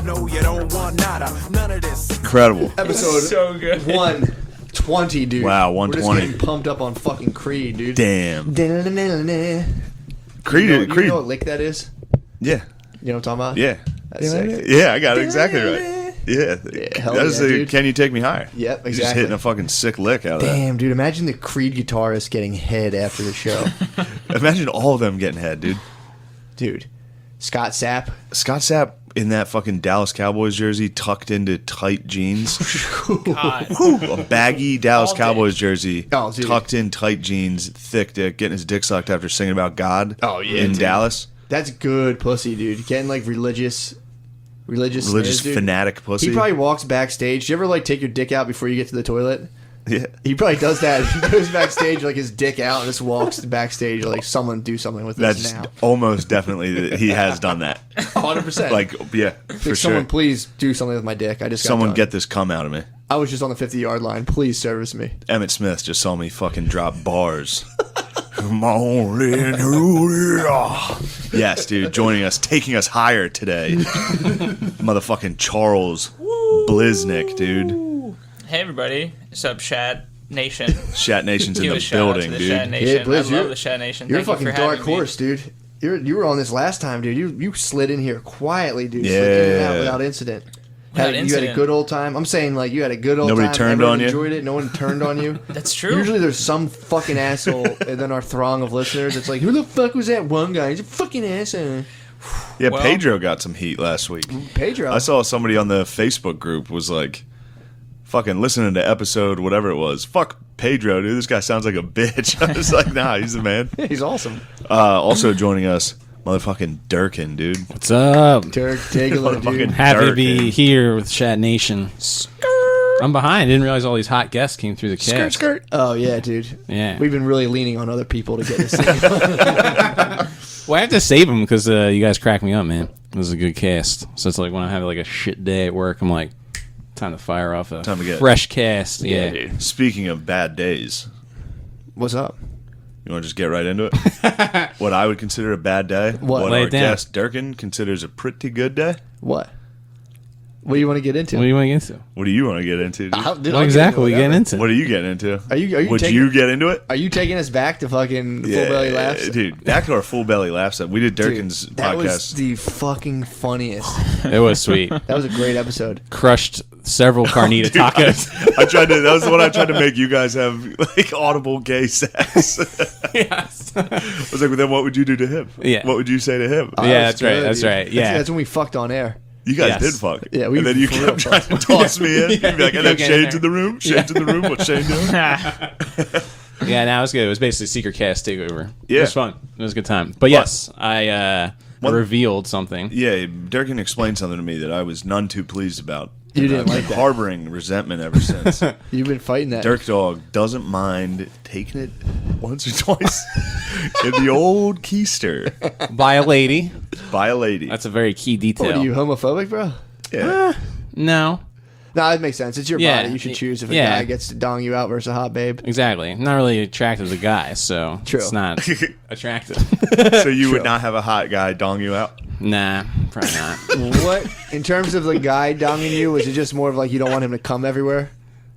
No, you don't want nada. None of this. Incredible. Episode So good. 120, dude. Wow, We're 120. just getting pumped up on fucking Creed, dude. Damn. Creed. You Creed. know what lick that is? Yeah. You know what I'm talking about? Yeah. That's sick. Yeah, I got it exactly right. Yeah. hell That is yeah, the dude. Can You Take Me Higher? Yep, He's just exactly. hitting a fucking sick lick out of that. Damn, dude. Imagine the Creed guitarist getting head after the show. Imagine all of them getting head, dude. Dude. Scott Sapp. Scott Sapp in that fucking Dallas Cowboys jersey tucked into tight jeans. God. A baggy Dallas All day. Cowboys jersey Oh, dude. tucked in tight jeans, thick dick, getting his dick sucked after singing about God Oh, yeah, in dude. Dallas. That's good pussy, dude. Getting like religious sniz, dude. fanatic pussy. He probably walks backstage. Do you ever like take your dick out before you get to the toilet? Yeah. He probably does that. He goes backstage like his dick out and just walks backstage like someone do something with this That's now. almost definitely he has done that. 100%. Like, yeah, for someone sure. please do something with my dick. I just got Someone done. get this cum out of me. I was just on the 50-yard line. Please service me. Emmett Smith just saw me fucking drop bars. Come on in here. Yes, dude, joining us, taking us higher today. Motherfucking Charles Bliznick, dude. Hey everybody, what's up, Shad Nation? Shat Nation's in Give the a shout out building, to the Shad dude. Nation. Yeah, Blizz, I you're- love the Shad Nation. You're Thank a fucking you for dark having horse, dude. You were on this last time, dude. You slid in here quietly, dude. Slid in and out Yeah. without incident. Without You had a incident. good old time. I'm saying like you had a good old Nobody time. turned Everyone on you? enjoyed it. No one turned on you. That's true. Usually there's some fucking asshole in our throng of listeners. It's like, who the fuck was that one guy? He's a fucking asshole. Yeah, Well- Pedro got some heat last week. Pedro. I saw somebody on the Facebook group was like, fucking listening to episode whatever it was. Fuck Pedro, dude. This guy sounds like a bitch. I was like, nah, he's the man. He's awesome. Also joining us, motherfucking Durkin, dude. What's up? Derek Taylor, Motherfucking dude. Happy to be Durkin. here with Chat Nation. I'm behind. Didn't realize all these hot guests came through the cast. Oh yeah, dude. Yeah. We've been really leaning on other people to get this thing. Well, I have to save them because you guys crack me up, man. It was a good cast. So it's like when I have like a shit day at work, I'm like, time to fire off a Time to get- fresh cast. Yeah. dude. Speaking of bad days, What's up? you want to just get right into it? What I would consider a bad day, what Lay our it down. guest Durkin considers a pretty good day. What? What do you want to get into? What do you want to get into? What do you want to get into, dude? What exactly are we getting into? What are you getting into? Are you Would taking- you get into it? Are you taking us back to fucking full belly laughs? Dude. Back to our full belly laughs. We did Dude, Durkin's that was podcast. the fucking funniest. It was sweet. That was a great episode. Crushed several carnita Dude, tacos. I tried to. That was the one I tried to make you guys have like audible gay sex. Yes. I was like, well, then what would you do to him? Yeah. What would you say to him? Oh, Yeah, that was that's right, good, that's dude. right, yeah. That's when we fucked on air. You guys Yes. did fuck. Yeah, we and then you for real kept trying to toss me in. You'd be like, and then Get in Shane's there. in the room. Shane's in the room. What's Shane doing? Yeah, no, it was good. It was basically Secret Cast Takeover. Yeah. It was fun. It was a good time. But yes, I One- revealed something. Yeah, Durkin explained something to me that I was none too pleased about. You And didn't I've like been that. harboring resentment ever since. You've been fighting that. Dirk Dog doesn't mind taking it once or twice in the old keister By a lady. by a lady. That's a very key detail. What, are you homophobic, bro? Yeah. No, No, it makes sense. It's your Yeah. body. You should choose if a Yeah. guy gets to dong you out versus a hot babe. exactly. I'm not really attracted to guys, so True. it's not attractive. So you would not have a hot guy dong you out? Nah, probably not. What, in terms of the guy donging you, is it just more of like you don't want him to come everywhere?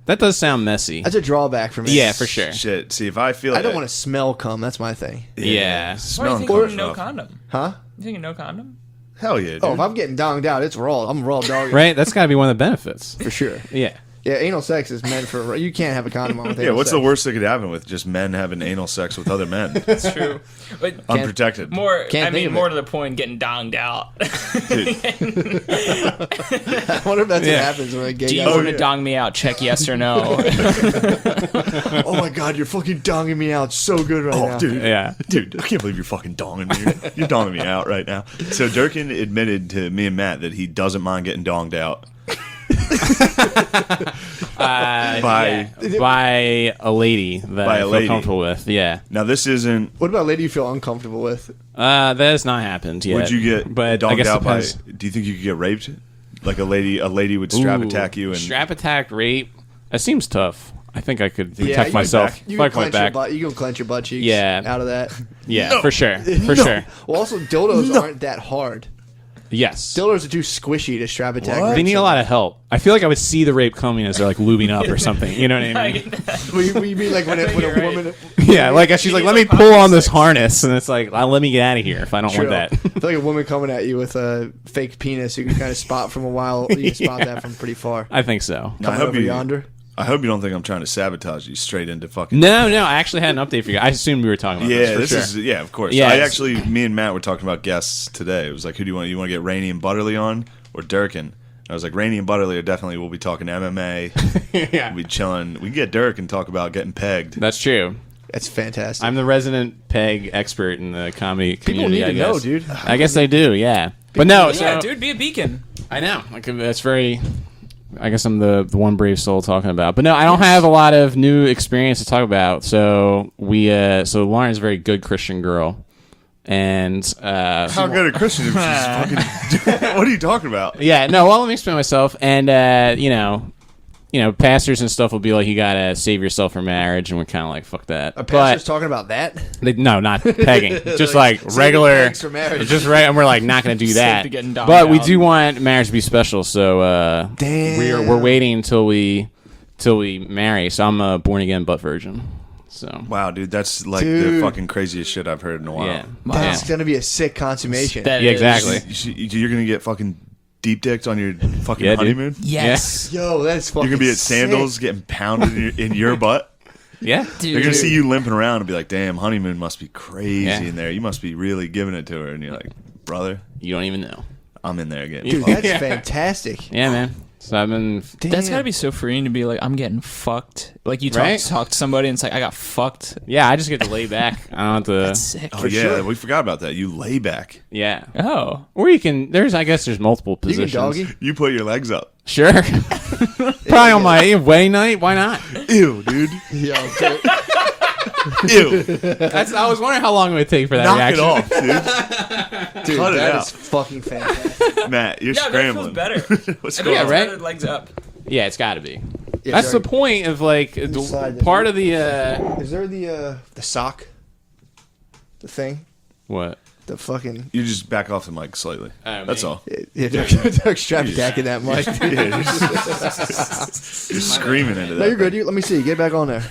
That does sound messy. That's a drawback for me. Yeah, for sure. Shit. See, if I feel I don't want to smell cum. That's my thing. Yeah. Why are you smelling thinking close no enough. condom? Huh? You thinking no condom? Hell yeah, dude. Oh, if I'm getting donged out, it's raw. I'm raw dogging. Right? That's got to be one of the benefits. For sure. Yeah. Yeah, anal sex is meant for. You can't have a condom on with yeah, anal what's sex. the worst that could happen with just men having anal sex with other men? It's true. But Unprotected. more, Can't I think mean, of more it. to the point, getting donged out. I wonder if that's Yeah. what happens when a gay Do you guy. want to dong me out? Check yes or no. Oh my god, you're fucking donging me out so good right now. Oh, dude. Yeah. Dude, I can't believe you're fucking donging me. You're donging me out right now. So Durkin admitted to me and Matt that he doesn't mind getting donged out. By- by a lady that By I a feel lady. comfortable with. Yeah. Now, this isn't... What about a lady you feel uncomfortable with? That has not happened yet. Would you get but I donged guess out by... depends. Do you think you could get raped? Like a lady would strap Ooh, attack you and... strap attack, rape. That seems tough. I think I could Yeah, protect you- myself. You Fight can my clench your back. butt. You can clench your butt cheeks. Yeah. Out of that. Yeah, for sure. For sure. Well, also dildos aren't that hard. Yes. Dildos are too squishy to strap a tag. What? They need a lot of help. I feel like I would see the rape coming as they're like lubing up or something. You know what I mean? What you mean like when a You're right. woman? Yeah, like she's like, let me needs, like, pull on popping this sex. harness, and it's like, let me get out of here if I don't True. want I that. feel like a woman coming at you with a fake penis, you can kind of spot from a while. You can spot that from pretty far. I think so. I Coming hope over you. yonder. I hope you don't think I'm trying to sabotage you straight into fucking. No, I actually had an update for you. I assumed we were talking about Yeah, this for this sure. is of course. Yeah, I it's- actually, me and Matt were talking about guests today. It was like, who do you want? You want to get Rainey and Butterly on or Durkin? I was like, Rainey and Butterly are definitely. We'll be talking MMA. Yeah, We'll be chilling. We can get Dirk and talk about getting pegged. that's true. That's fantastic. I'm the resident peg expert in the comedy People community. need I to know, guess. dude. I guess they do. Yeah, but no. Yeah, so, dude, be a beacon. I know. Like that's very. I guess I'm the one brave soul talking about. But no, I don't have a lot of new experience to talk about. So so Lauren's a very good Christian girl, and How good a Christian if she's fucking. What are you talking about? yeah, no. Well, let me explain myself. And you know, pastors and stuff will be like, you gotta save yourself for marriage, and we're kind of like, fuck that. A pastor's But talking about that. no, not pegging, just like Save regular. the pegs for marriage. Just right, and we're like not gonna do that. to getting dogged But we out. do want marriage to be special, so Damn. we're waiting until we marry. So I'm a born again but virgin. So Wow, dude, that's like the Dude. fucking craziest shit I've heard in a while. yeah, That's yeah. gonna be a sick consummation. That Yeah, is- exactly. You're gonna get fucking deep dicked on your fucking Yeah, dude. honeymoon. Yes. Yo, that's fucking. You're gonna be at sick. sandals getting pounded in your butt. Yeah. Dude. They're gonna see you limping around and be like, "Damn, honeymoon must be crazy Yeah. in there. You must be really giving it to her." And you're like, "Brother, You don't even know. I'm in there again." Dude, that's fantastic. Yeah, man. So I've been. That's Damn. gotta be so freeing to be like, I'm getting fucked. Like you Right? talk to somebody and it's like, I got fucked. Yeah, I just get to lay back. I don't have to. That's sick. Oh yeah, sure. we forgot about that. You lay back. Yeah. Oh. Or you can. I guess there's multiple You can positions. doggy. You put your legs up. Sure. Probably on my wedding night. Why not? Ew, dude. Yo, dude. Ew. I was wondering how long it would take for that Knock reaction. it off, dude. Dude, Cut it that out. is fucking fantastic. Matt, you're Yeah, scrambling. that feels better. What's I going think on? Yeah, it's right? better legs up. Yeah, it's got to be. Yeah, That's sorry. the point of like Slide this. part of the Is there the sock? The thing? what? The fucking. You just back off the mic slightly. That's me? all. Yeah, Doug strapped back in that mic. Yeah, you're screaming into No, that. you're good. Let me see. Get back on there.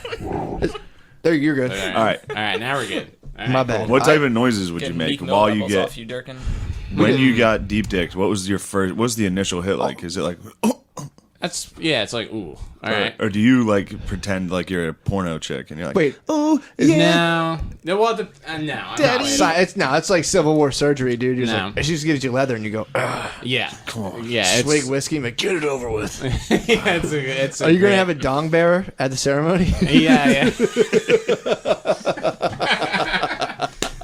There, you're good. All right. All right, now we're good. All right, My bad. What type of noises would you Getting make meat while you levels get off you, Durkin. when you got deep dicked? What was your first? What was the initial hit like? Is it like, That's it's like ooh. All right. or do you like pretend like you're a porno chick and you're like, Wait. oh No. No. Well, no. I'm not It's like Civil War surgery, dude. You're No. like, she just gives you leather and you go, Yeah. Come on. Yeah. swig whiskey, and like, get it over with. Yeah, it's Are you gonna have a dong bearer at the ceremony? Yeah.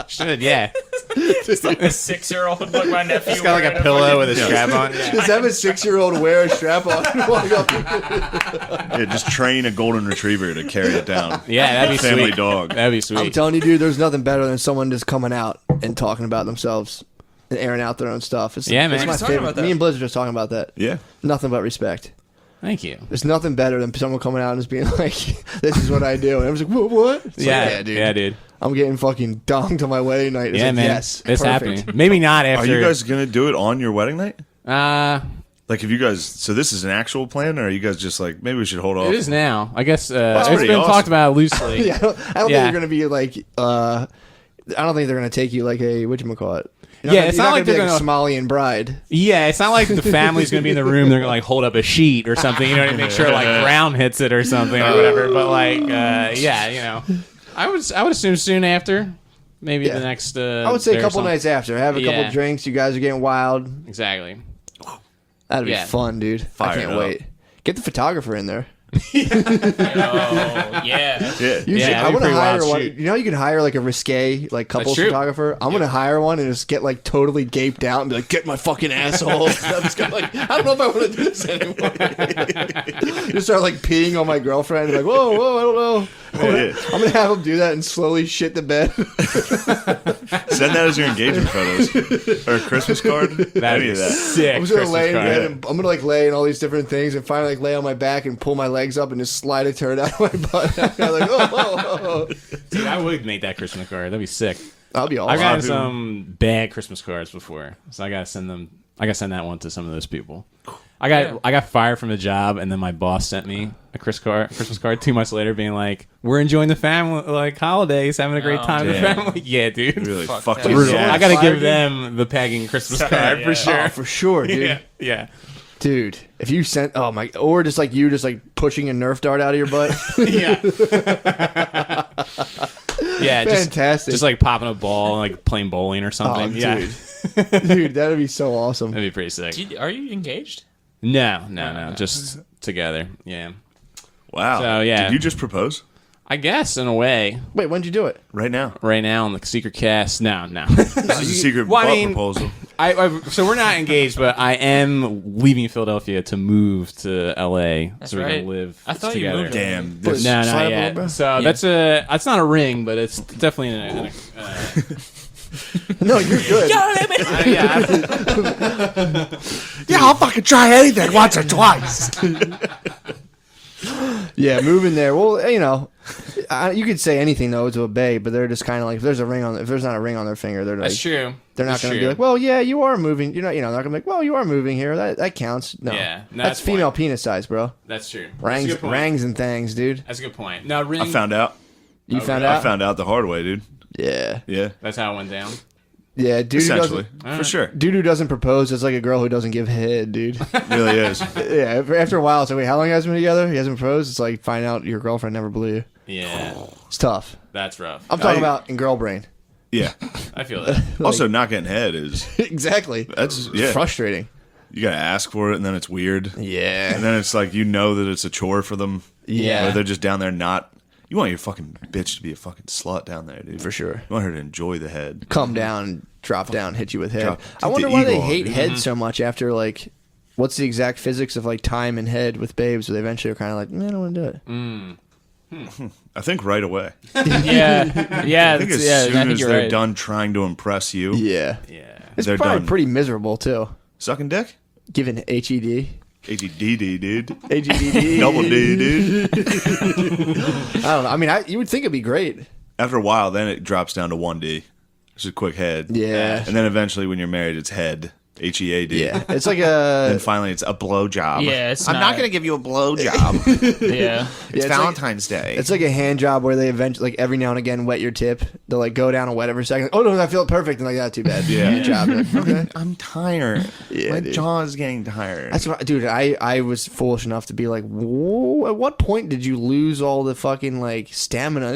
Should yeah. It's like a 6-year-old, like my nephew. It's got like a pillow with a strap on. Yeah. Just have a 6-year-old wear a strap on. and walk up. yeah, just train a golden retriever to carry it down. Yeah, that'd be Family sweet. dog. That'd be I'm sweet. telling you, dude, there's nothing better than someone just coming out and talking about themselves and airing out their own stuff. It's, Yeah, man. It's We my were talking favorite. about that. Me and Blizzard just talking about that. Yeah. Nothing but respect. Thank you. There's nothing better than someone coming out and just being like, "This is what I do," and I was like, "What?" It's like, Yeah, dude. Yeah, dude. I'm getting fucking donged to my wedding night. It's Yeah, like, man. Yes, It's perfect. happening. Maybe not Are after. you guys gonna do it on your wedding night? Like, Like, if you guys, so this is an actual plan, or are you guys just like, maybe we should hold off? it is now. I guess it's pretty been awesome. talked about loosely. Yeah, I don't think Yeah. they're gonna be like. I don't think they're gonna take you like a whatchamacallit. Yeah, it's not like be they're like gonna- Somalian bride. Yeah, it's not like the family's gonna be in the room. They're gonna like hold up a sheet or something. You know, to make sure like Brown hits it or something or whatever. But like, yeah, you know, I would assume soon after, maybe Yeah. the next. I would say day a or couple something. nights after. Have a couple Yeah. drinks. You guys are getting wild. Exactly. That'd be Yeah. fun, dude. Fire I can't it up. wait. Get the photographer in there. Oh, yeah. Yeah. You should, that'd I be want to pretty hire wild one. shoot. You know, you can hire like a risque like couples true. photographer. I'm gonna hire one and just get like totally gaped out and be like, "Get my fucking asshole." I'm just gonna, like, I don't know if I want to do this anymore. Just start like peeing on my girlfriend. And be like, whoa, I don't know. I'm gonna have him do that and slowly shit the bed. Send that as your engagement photos or a Christmas card. Any of that. Sick. I'm just gonna Christmas lay in card. bed and I'm gonna like lay in all these different things and finally like lay on my back and pull my legs up and just slide a turd out of my butt. I'm like, oh. Dude, I would make that Christmas card. That'd be sick. That'll be awesome. I've gotten people- some bad Christmas cards before, so I gotta send them I gotta send that one to some of those people. I got fired from a job, and then my boss sent me a Christmas card 2 months later, being like, "We're enjoying the family holidays, having a great time with the damn. family." Yeah, dude. Really Fuck fucked that. you. Brutal. Yeah. I gotta Fired give you? them the pegging Christmas card for sure. Oh, for sure, dude. Yeah, yeah, Dude, if you sent, oh my, or just like you, just like pushing a Nerf dart out of your butt. yeah. Yeah, Fantastic. Just like popping a ball and like playing bowling or Oh, something. dude. Yeah, Dude, that would be so awesome. that'd be pretty sick. Are you engaged? No, just together. Yeah, Wow. So, yeah. Did you just propose I guess in a way. Wait, when'd you do it? right now? Right now on the secret cast, no. This is a secret Well, I butt mean- proposal. So we're not engaged, but I am leaving Philadelphia to move to LA That's so we right. can live I thought you together. moved. Damn. Put This, No, Slide not up a yet. little bit? So it's not a ring, but it's definitely in a No, you're good. yeah. yeah, I'll fucking try anything once or twice. Yeah, moving there. Well, you know, you could say anything though to a babe, but they're just kind of like, if there's not a ring on their finger, they're like, That's true. they're not That's going to be true. like, well, yeah, you are moving. You're not they're not going to be like, well, you are moving here. That counts. No, Yeah, no, that's that's female fine. penis size, bro. That's true. That's a Rangs, good point. rangs and things, dude. That's a good point. Now ring. I found out. You found I out? found out the hard way, dude. Yeah, Yeah. That's how it went down. yeah. Dude who Essentially. doesn't, For sure. dude who doesn't propose is like a girl who doesn't give head, dude. Really is. Yeah, after a while, it's like, wait, how long you guys been together? He hasn't proposed. It's like, find out your girlfriend never blew you. Yeah, It's tough. that's rough. I'm talking I- about in girl brain. Yeah. I feel that. Also, not getting head is Exactly. that's yeah. Frustrating. You gotta ask for it, and then it's weird. Yeah. And then it's like you know that it's a chore for them. Yeah. Or they're just down there not. You want your fucking bitch to be a fucking slut down there, dude. For sure. You want her to enjoy the head. Come down, drop down, hit you with head. Drop- I wonder the why they eagle on, hate dude. head so much after, like, what's the exact physics of, like, time and head with babes where they eventually are kind of like, I don't want to do it. I think right away. Yeah, yeah, I think as yeah. soon I think as you're they're right. done trying to impress you, Yeah. Yeah. It's They're probably done. pretty miserable, too. sucking dick? Given H.E.D. H.E.D.D, dude. H.E.D.D. Double D, dude. I don't know. I mean, you would think it'd be great. After a while, then it drops down to 1D. It's a quick head. Yeah. And then eventually, when you're married, it's head. H-E-A-D. Yeah. It's like And a... finally, it's a blowjob. Yeah, it's I'm not not- going to give you a blowjob. Yeah, It's like- Valentine's Day. It's like a hand job where they eventually, like, every now and again, wet your tip. They'll, like, go down and wet it for a second. Oh, no, I feel perfect. And, like, too bad. Yeah. Good job. You're like, okay. I'm tired. Yeah, My dude. jaw is getting tired. That's what, dude. I was foolish enough to be like, whoa, at what point did you lose all the fucking like stamina?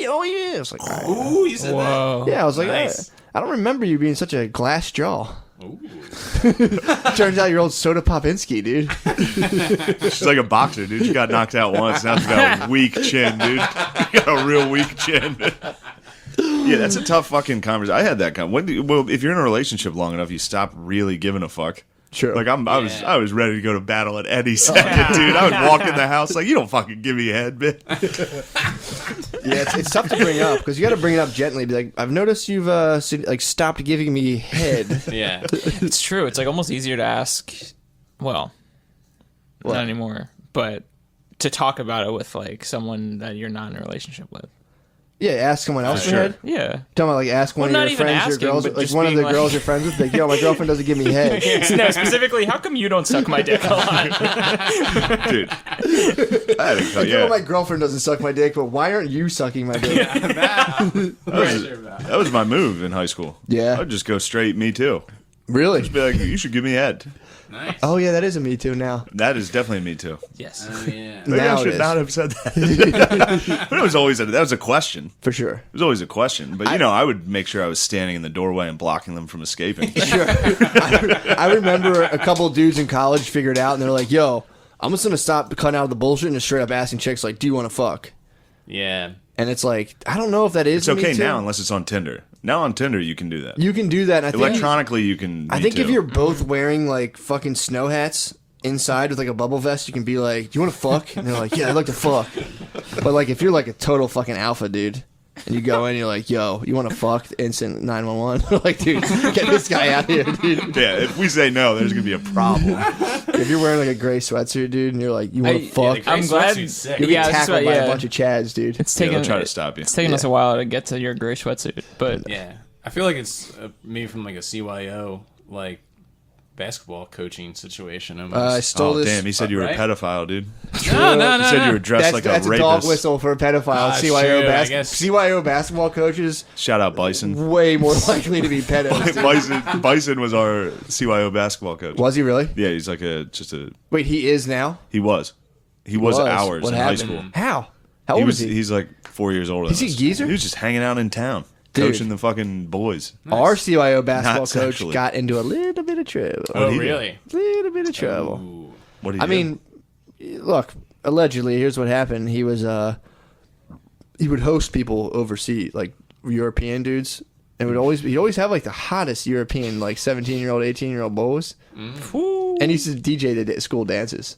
Oh yeah, it's like, all right. Ooh, you said whoa. Yeah, I was like, Nice. I don't remember you being such a glass jaw. Turns out you're old Soda Popinski, dude. She's like a boxer, dude. She got knocked out once. Now she's got a weak chin, dude. You got a real weak chin. Yeah, that's a tough fucking conversation. I had that kind. Well, if you're in a relationship long enough, you stop really giving a fuck. Sure. Like I was ready to go to battle at any second, dude. I would walk in the house like, you don't fucking give me a head, bitch. Yeah, it's tough to bring up because you got to bring it up gently. Be like, I've noticed you've like stopped giving me head. Yeah. It's true. It's like almost easier to ask. Well, What? not anymore. But to talk about it with like someone that you're not in a relationship with. Yeah, ask someone else for Sure. head. Yeah. Talking about like ask one Well, of not your even friends, asking, your girls, but like just one of being the like- girls you're friends with. Like, yo, my girlfriend doesn't give me head. No, specifically, how come you don't suck my dick a lot? Dude. I had a, Like, yeah. yo, my girlfriend doesn't suck my dick, but why aren't you sucking my dick? That was my move in high school. Yeah. I'd just go straight me too. Really? Be like, you should give me head. Nice. Oh yeah, that is a me too now. That is definitely me too. Yes. Yeah. Maybe Now I it should is. not have said that. But it was always that was a question. For sure. It was always a question. But I would make sure I was standing in the doorway and blocking them from escaping. Sure. I remember a couple dudes in college figured out, and they're like, "Yo, I'm just gonna stop cutting out of the bullshit and just straight up asking chicks like, do you want to fuck?" Yeah. And it's like, I don't know if that is. It's okay Me Too. now unless it's on Tinder. Now on Tinder you can do that. You can do that. And I think Electronically you can. I Me think Too. if you're both wearing like fucking snow hats inside with like a bubble vest, you can be like, "Do you want to fuck?" And they're like, "Yeah, I'd like to fuck." But like, if you're like a total fucking alpha dude, and you go in, and you're like, "Yo, you want to fuck?" Instant 911. Like, dude, get this guy out here, dude. Yeah, if we say no, there's gonna be a problem. If you're wearing like a gray sweatsuit, dude, and you're like, "You want to fuck?" the I'm glad. sweatsuit's sick. You'll be Yeah, that's tackled what- by yeah. a bunch of chads, dude. It's Yeah, taking they'll try to stop you. It's taking us a while to get to your gray sweatsuit, but Yeah. I feel like it's maybe from like a CYO like basketball coaching situation. I Almost. stole this. Damn, he said you were right? a pedophile, dude. No. He said you were dressed like That's a a dog rapist. whistle for a pedophile. True, I guess. CYO basketball coaches Shout out Bison. way more likely to be pedos. dude. Bison was our CYO basketball coach. Was he really? Yeah, he's like Wait, he is now. he was ours What in happened? high school. How? How old is he? He's like 4 years older. Is than he us. a geezer? He was just hanging out in town, Dude. coaching the fucking boys. Our CYO basketball Not coach sexually. got into a little bit of trouble. Oh, he do? really? Little bit of trouble. Ooh. What did he I mean, look. Allegedly, here's what happened. He was he would host people overseas, like European dudes, and he'd always have like the hottest European, like 17-year-old, 18-year-old boys. And he used to DJ the school dances.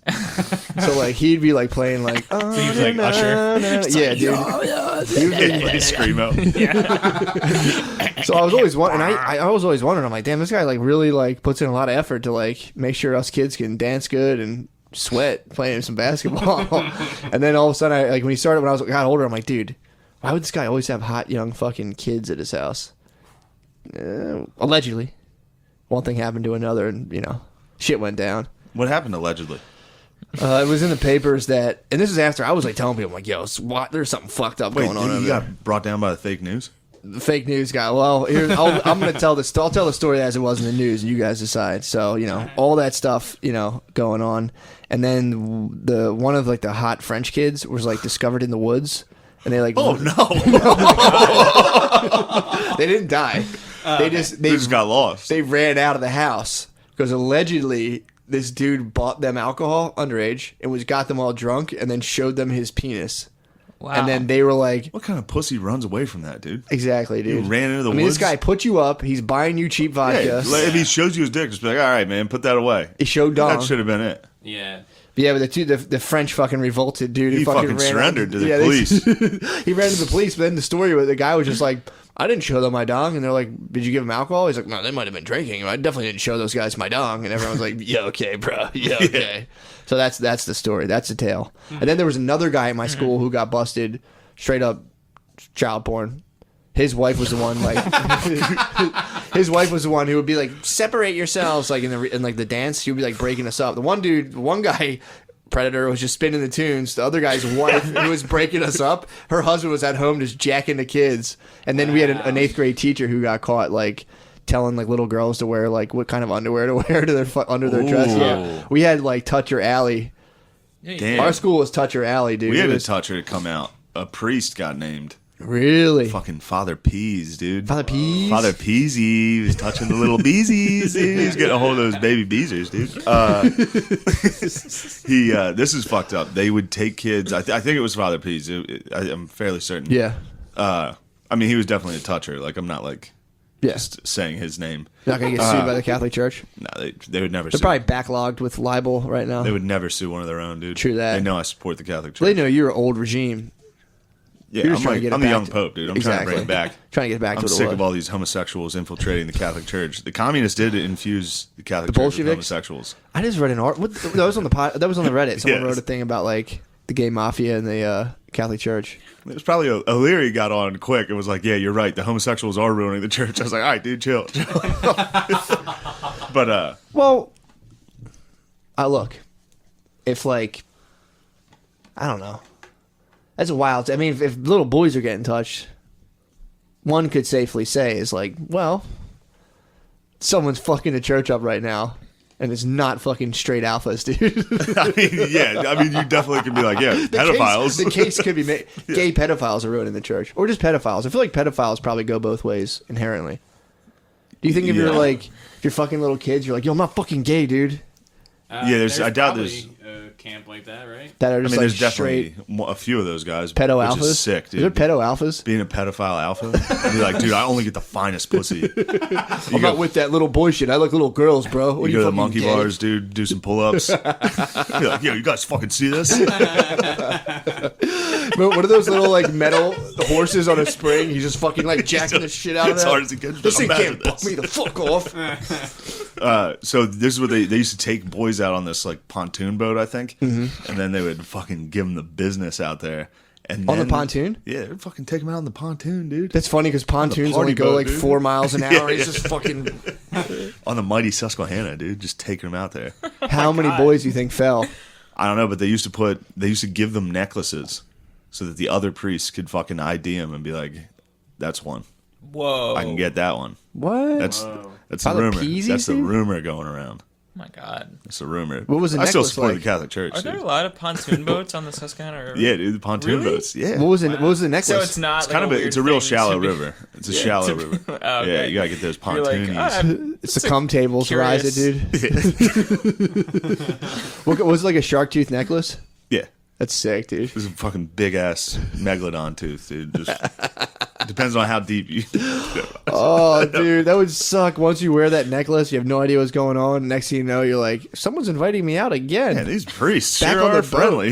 So like he'd be like playing like So he was like Usher. yeah, dude. He would be- Play screamo. So I was always wondering. I was always wondering. I'm like, damn, this guy like really like puts in a lot of effort to like make sure us kids can dance good and sweat playing some basketball. And then all of a sudden, when I got older, I'm like, dude, why would this guy always have hot young fucking kids at his house? Allegedly, one thing happened to another, and shit went down. What happened allegedly? It was in the papers that, and this is after I was like telling people, I'm like, yo, there's something fucked up going on over you there. got brought down by the fake news? The fake news guy. Well, I'm going to tell this. I'll tell the story as it was in the news, and you guys decide. So all that stuff, going on, and then one of like the hot French kids was like discovered in the woods, and they like Oh no! they didn't die. They just got lost. They ran out of the house because allegedly this dude bought them alcohol underage and got them all drunk and then showed them his penis. Wow. And then they were like, What kind of pussy runs away from that, dude? exactly, dude. You ran into the I mean, woods? this guy put you up. He's buying you cheap vodka. Hey, if he shows you his dick, just be like, all right, man, put that away. He showed dong. That should have been it. Yeah. Yeah, but the French fucking revolted dude. He fucking ran surrendered to the they- police. he ran to the police, but then the story where the guy was just like, I didn't show them my dong. And they're like, did you give them alcohol? He's like, no, they might have been drinking. I definitely didn't show those guys my dong. And everyone's like, yeah, okay, bro. Yeah, okay. So that's the story. That's the tale. And then there was another guy at my school who got busted straight up child porn. His wife was the one, like, his wife was the one who would be like, separate yourselves, like in like the dance. He would be like breaking us up. The one guy, Predator, was just spinning the tunes. The other guy's wife, who was breaking us up, her husband was at home just jacking the kids. And then we had an 8th grade teacher who got caught like telling like little girls to wear like what kind of underwear to wear to their under their dress. Ooh. Yeah, we had like Touch Your Alley. Damn. Our school was Touch Your Alley, dude. We had It a was- toucher to come out. A priest got named. Really? Fucking Father Peas, dude. Father Peas? Father Peasy was touching the little beesies, dude. He was getting a hold of those baby beezers, dude. This is fucked up. They would take kids. I think it was Father Peas. I'm fairly certain. Yeah. I mean, he was definitely a toucher. Like, I'm not like Yeah. just saying his name. You're not gonna get sued by the Catholic Church. No, they would never They're sue. probably backlogged with libel right now. They would never sue one of their own, dude. True that. They know I support the Catholic Church. They know you're an old regime. Yeah, You're I'm, just trying to get it I'm the back young to- pope, dude. I'm Exactly. trying to bring it back. Trying to get it back to I'm what it sick was. of all these homosexuals infiltrating the Catholic Church. The communists did infuse the Catholic Church with Bolsheviks? homosexuals. I just read an art. That was on the Reddit. Someone Yes. wrote a thing about like the gay mafia and the Catholic Church. It was probably O'Leary got on quick and was like, "Yeah, you're right. The homosexuals are ruining the church." I was like, "All right, dude, chill." But Well, look, if like, I don't know, that's a wild. I mean, if little boys are getting touched, one could safely say is like, well, someone's fucking the church up right now, and it's not fucking straight alphas, dude. I mean, yeah, I mean, you definitely could be like, "Yeah, pedophiles." The case could be made. Gay pedophiles are ruining the church, or just pedophiles. I feel like pedophiles probably go both ways inherently. Do you think if Yeah. you're like, if you're fucking little kids, you're like, yo, I'm not fucking gay, dude? I doubt probably a camp like that, right? That are I just mean, like there's straight definitely a few of those guys. pedo which alphas. is sick, Is dude. there pedo alphas? Being a pedophile alpha, be like, dude, I only get the finest pussy. I'm not with that little boy shit. I like little girls, bro. What You are go to the fucking monkey gay? bars, dude, do some pull-ups. Be like, yo, you guys fucking see this? What are those little like metal horses on a spring? He's just fucking like jacking the shit out of As that. hard as he can. This thing Imagine can't buck this. me the fuck off. So this is what they used to take boys out on this like pontoon boat, I think, and then they would fucking give them the business out there. And On the then- pontoon? Yeah, they'd fucking take him out on the pontoon, dude. That's funny because pontoons party only go boat, like dude. 4 miles an hour. Yeah, He's yeah. just fucking. On the mighty Susquehanna, dude. Just taking him out there. How many boys do you think fell? I don't know, but they used to give them necklaces so that the other priests could fucking ID him and be like, that's one. Whoa. I can get that one. What? That's the By the rumor. peasies, That's the dude? rumor going around. Oh my God. That's the rumor. What was the I still necklace support like? the Catholic Church. Are there Dude. a lot of pontoon boats on the Susquehanna River? Yeah, dude, the pontoon Really? boats. Yeah. What was the necklace? So it's not It's like kind of weird it's a real thing shallow to be- river. It's a shallow river. Oh, okay. Yeah, you gotta get those You're like, pontoonies. It's the cum tables to rise it, curious. dude. What was it, like a shark tooth necklace? Yeah, That's sick, dude. it was a fucking big ass megalodon tooth, dude. Just depends on how deep you. Oh, dude, that would suck. Once you wear that necklace, you have no idea what's going on. Next thing you know, you're like, someone's inviting me out again. Man, these priests Back sure on are the boat. friendly.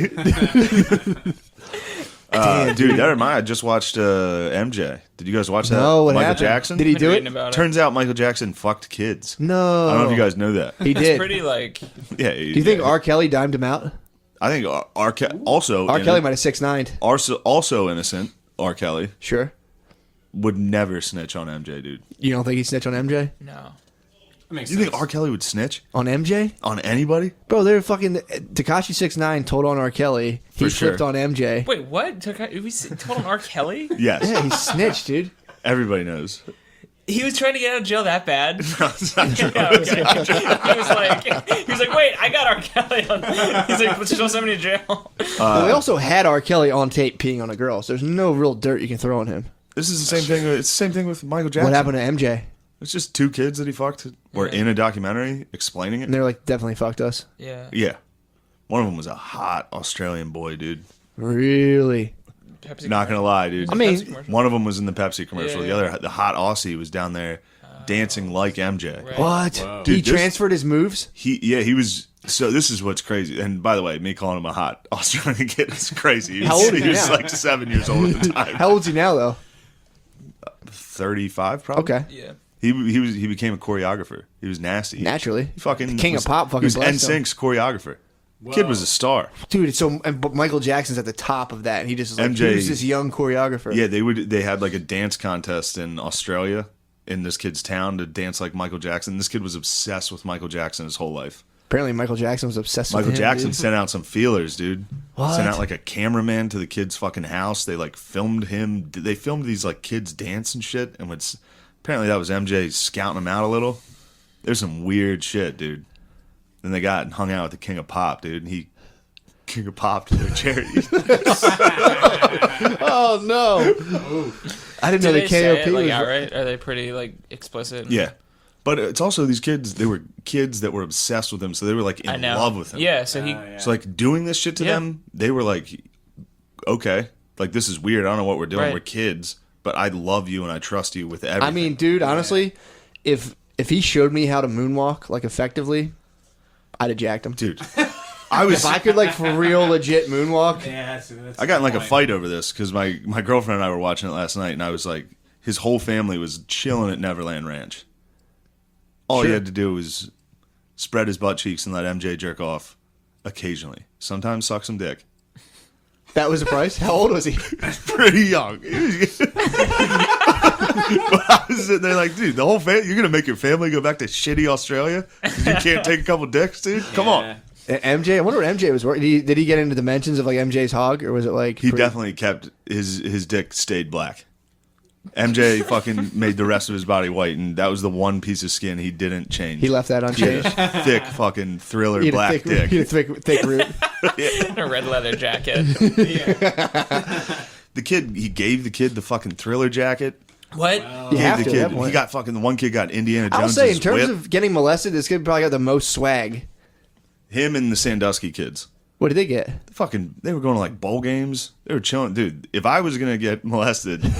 Dude, that reminded. I just watched MJ. Did you guys watch that? No, what Michael happened? Jackson. Did he Been do reading it? about it. Turns out Michael Jackson fucked kids. No. I don't know if you guys know that. He It's did. pretty like Yeah. Do you think R. Kelly dimed him out? I think also R. Kelly might have 6'9". also innocent. R. Kelly Sure. would never snitch on MJ, dude. You don't think he snitched on MJ? no. That makes You think R. Kelly would snitch On MJ? on anybody? Bro, they're fucking Tekashi 6'9" told on R. Kelly. He For sure. flipped on MJ. Wait, what? We told him R. Kelly? Yes. Yeah, he snitched, dude. Everybody knows. He was trying to get out of jail that bad. Yeah, okay. He was like, wait, I got R. Kelly on. He's like, let's just send me to jail. Well, they also had R. Kelly on tape peeing on a girl, so there's no real dirt you can throw on him. This is the same thing. It's the same thing with Michael Jackson. What happened to MJ? It's just two kids that he fucked were in a documentary explaining it. And they're like, definitely fucked us. Yeah. Yeah. One of them was a hot Australian boy, dude. Really? Pepsi Not gonna lie, dude. I mean- Pepsi commercial. One of them was in the Pepsi commercial. Yeah, The other, the hot Aussie, was down there dancing like MJ. Right. What? Whoa. He Dude, this- transferred his moves? He was. So this is what's crazy. And by the way, me calling him a hot Australian kid is crazy. How old is he he was now? like 7 years old at the time. How old's he now, though? 35, probably. Okay. Yeah. He became a choreographer. He was nasty. Naturally. He fucking King of was, pop fucking He was blessed him. NSYNC's choreographer. Kid was a star. Dude, but Michael Jackson's at the top of that, and he just is like, MJ who's this young choreographer? Yeah, they had like a dance contest in Australia in this kid's town to dance like Michael Jackson. This kid was obsessed with Michael Jackson his whole life. Apparently, Michael Jackson was obsessed Michael with him. Jackson dude. sent out some feelers, dude. What? Sent out like a cameraman to the kid's fucking house. They like filmed him. They filmed these like kids dance and shit. And apparently that was MJ scouting him out a little. There's some weird shit, dude. Then they got and hung out with the King of Pop, dude. And he King of Pop to their charity. Oh, no. I didn't know Do the they say KOP it, like, was... outright? Are they pretty like explicit? Yeah. But it's also these kids, they were kids that were obsessed with him, so they were like I in know. love with him. Yeah. So he. So like doing this shit to Yeah. them, they were like, okay, like this is weird. I don't know what we're doing. Right. We're kids, but I love you and I trust you with everything. I mean, dude, honestly, if he showed me how to moonwalk, like, effectively, I'd have jacked him. dude, I was If I could, like, for real, legit moonwalk, Yeah, that's I got in like a fight over this because my girlfriend and I were watching it last night, and I was like, his whole family was chilling at Neverland Ranch. All he Sure. had to do was spread his butt cheeks and let MJ jerk off occasionally. Sometimes suck some dick. that was the price. How old was he? Pretty young. But I was sitting there like, dude, the whole family, you're going to make your family go back to shitty Australia? You can't take a couple dicks, dude? Come on. MJ, I wonder what MJ was working. Did he get into dimensions of, like, MJ's hog, or was it, like... He pretty- definitely kept, his dick stayed black. MJ fucking made the rest of his body white, and that was the one piece of skin he didn't change. He left that unchanged. Thick fucking Thriller He had black a thick, dick. He had a thick root. A red leather jacket. The kid, he gave the kid the fucking Thriller jacket. What? You have The to at kid, that point. he got fucking, the one kid got Indiana I'll Jones' say, in terms whip. of getting molested, this kid probably got the most swag. Him and the Sandusky kids. What did they get? They were going to like bowl games. They were chilling, dude. If I was gonna get molested, You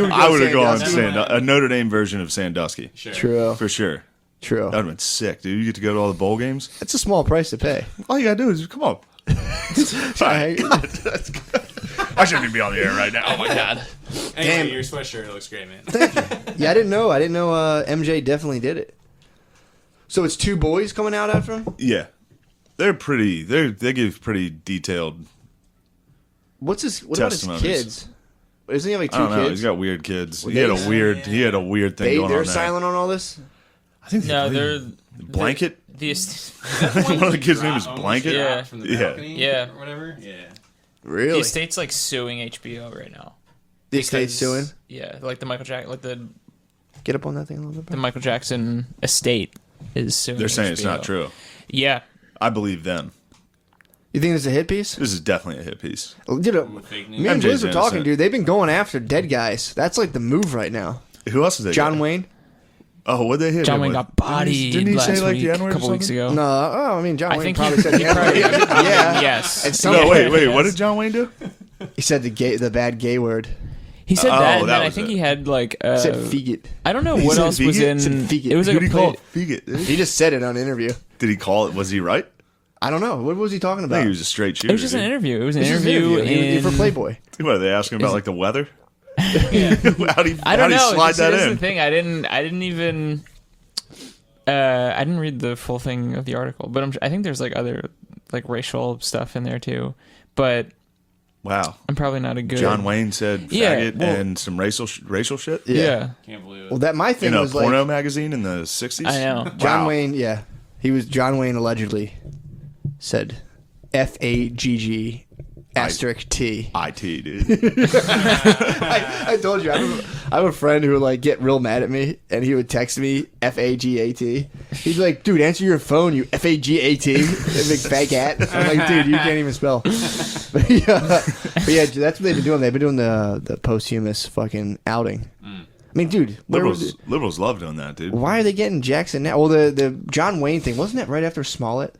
would go I would have gone Sandusky. a Notre Dame version of Sandusky True. for sure. True. That would have been sick, dude. You get to go to all the bowl games. That's a small price to pay. All you gotta do is come on. I- I shouldn't even be on the air right now. Oh my god. Anyway, Damn. your sweatshirt looks great, man. Yeah, I didn't know. MJ definitely did it. So it's two boys coming out after him? Yeah, they're pretty. They give pretty detailed What's his? What about his Testimonies. kids? Doesn't he have like I two don't know. kids? He's got weird kids. Well, He had they- a weird thing going They're on there. silent on all this. I think No, they're Blanket. One of the kids' name is Blanket. Yeah. From the Yeah. balcony Yeah. or whatever. Yeah. Really? The estate's like suing HBO right now. The estate's suing. Yeah, like the Michael Jackson, like the Get up on that thing a little bit. Michael Jackson estate is suing. They're saying it's not HBO. true. Yeah, I believe them. You think it's a hit piece? This is definitely a hit piece. Dude, Fake me news. and MJ's Liz were talking, innocent. dude. They've been going after dead guys. That's like the move right now. Who else is they? John got? Wayne. Oh, what they hit? John him Wayne with? got bodied Didn't he last say like week, the a N-word or couple weeks something? ago. No, I mean John I Wayne think probably he said the probably- N-word. Yeah. Yes. And some, No, wait. Yes. What did John Wayne do? He said the bad gay word. He said Oh, that, and that then I was think it. he had like He said faggot. I don't know He what said else was faggot? in. Said faggot. It was Who like did a he call play. it? Faggot. He just said it on an interview. Did he call it? Was he right? I don't know. What was he talking I about? think he was a straight shooter. It was just an dude. interview. It was an This is an interview He- in for Playboy. What are they asking about? Like the weather? Yeah. How'd he, I don't how'd he know. slide This that is the in? thing. I didn't even. I didn't read the full thing of the article, but I think there's like other like racial stuff in there too. But Wow. I'm probably not a good John Wayne said Yeah, faggot well- and some racial shit Yeah, Can't believe it. Well, that my thing in a was porno like magazine in the 60s. I know. John Wow. Wayne. Yeah, John Wayne allegedly said FAGG asterisk T. IT, dude. I told you, I have a friend who would like get real mad at me, and he would text me FAGAT. He'd be like, "Dude, answer your phone, you FAGAT, big fat cat." I'm like, "Dude, you can't even spell." But yeah, that's what they've been doing. They've been doing the posthumous fucking outing. I mean, dude, Liberals love doing that, dude. why are they getting Jackson now? Well, the John Wayne thing wasn't that right after Smollett?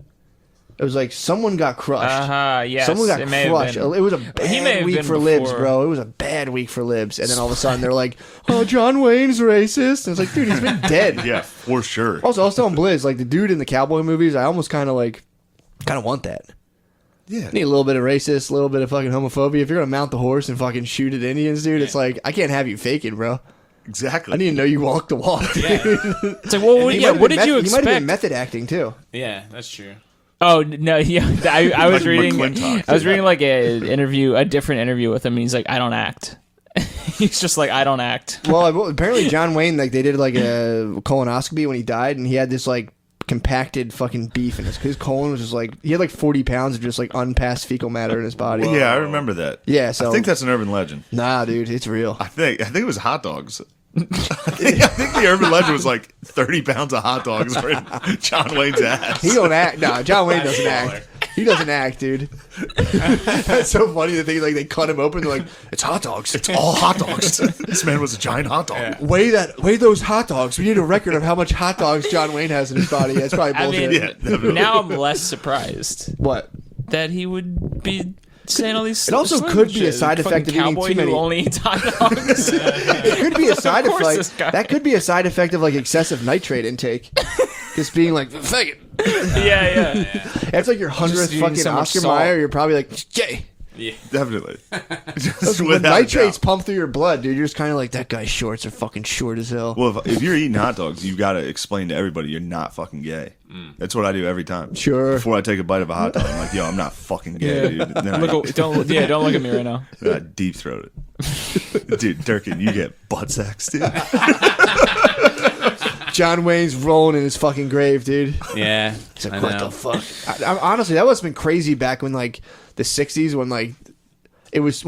It was like someone got crushed. Yes. Someone got it may have crushed. been. It was a He may bad have week been for libs, before. bro. It was a bad week for libs. And then all of a sudden they're like, "Oh, John Wayne's racist." And it's like, dude, he's been dead. Yeah, for sure. Also, I was telling Blizz, like the dude in the cowboy movies, I almost kind of want that. Yeah. Need a little bit of racist, a little bit of fucking homophobia. If you're gonna mount the horse and fucking shoot at Indians, dude, it's like I can't have you faking, bro. Exactly. I need to know you walk the walk, dude. It's like, well, He yeah. might have What been did you He might have been expect? method acting too. Yeah, that's true. Oh no, yeah. I was Like reading. McClintock. I was reading like a different interview with him, and he's like, "I don't act." He's just like, "I don't act." Well, apparently John Wayne, like they did like a colonoscopy when he died, and he had this like compacted fucking beef in his colon was just like he had like 40 pounds of just like unpassed fecal matter in his body. Yeah, I remember that. Yeah, so I think that's an urban legend. nah, dude, it's real. I think it was hot dogs. I think the urban legend was like 30 pounds of hot dogs were in John Wayne's ass. He don't act. No, John Wayne doesn't act. He doesn't act, dude. That's so funny to think like they cut him open. They're like, it's hot dogs. It's all hot dogs. This man was a giant hot dog. Weigh those hot dogs. We need a record of how much hot dogs John Wayne has in his body. That's probably I bullshit. mean, Yeah, definitely. now I'm less surprised What? that he would be saying all these. It also slim could be a shit. side effect Fucking of eating cowboy too many- who only eats hot dogs. It could be a side Of course this effect. guy- That could be a side effect of like excessive nitrate intake. Just being like, faggot. yeah. That's like your 100th eating fucking so much Oscar salt. Mayer. You're probably like, Jay. Definitely. Just When without a nitrates doubt. pump through your blood, dude, you're just kind of like, that guy's shorts are fucking short as hell. Well, if you're eating hot dogs, you got to explain to everybody you're not fucking gay. That's what I do every time. Sure. Before I take a bite of a hot dog, I'm like, yo, I'm not fucking gay, dude. And then Don't look at me right now. I deep throat it. Dude, Durkin, you get butt sex, dude. John Wayne's rolling in his fucking grave, dude. Yeah, He's like, I what know. the fuck? Honestly, that must have been crazy back when, like, the 60s when, like, it was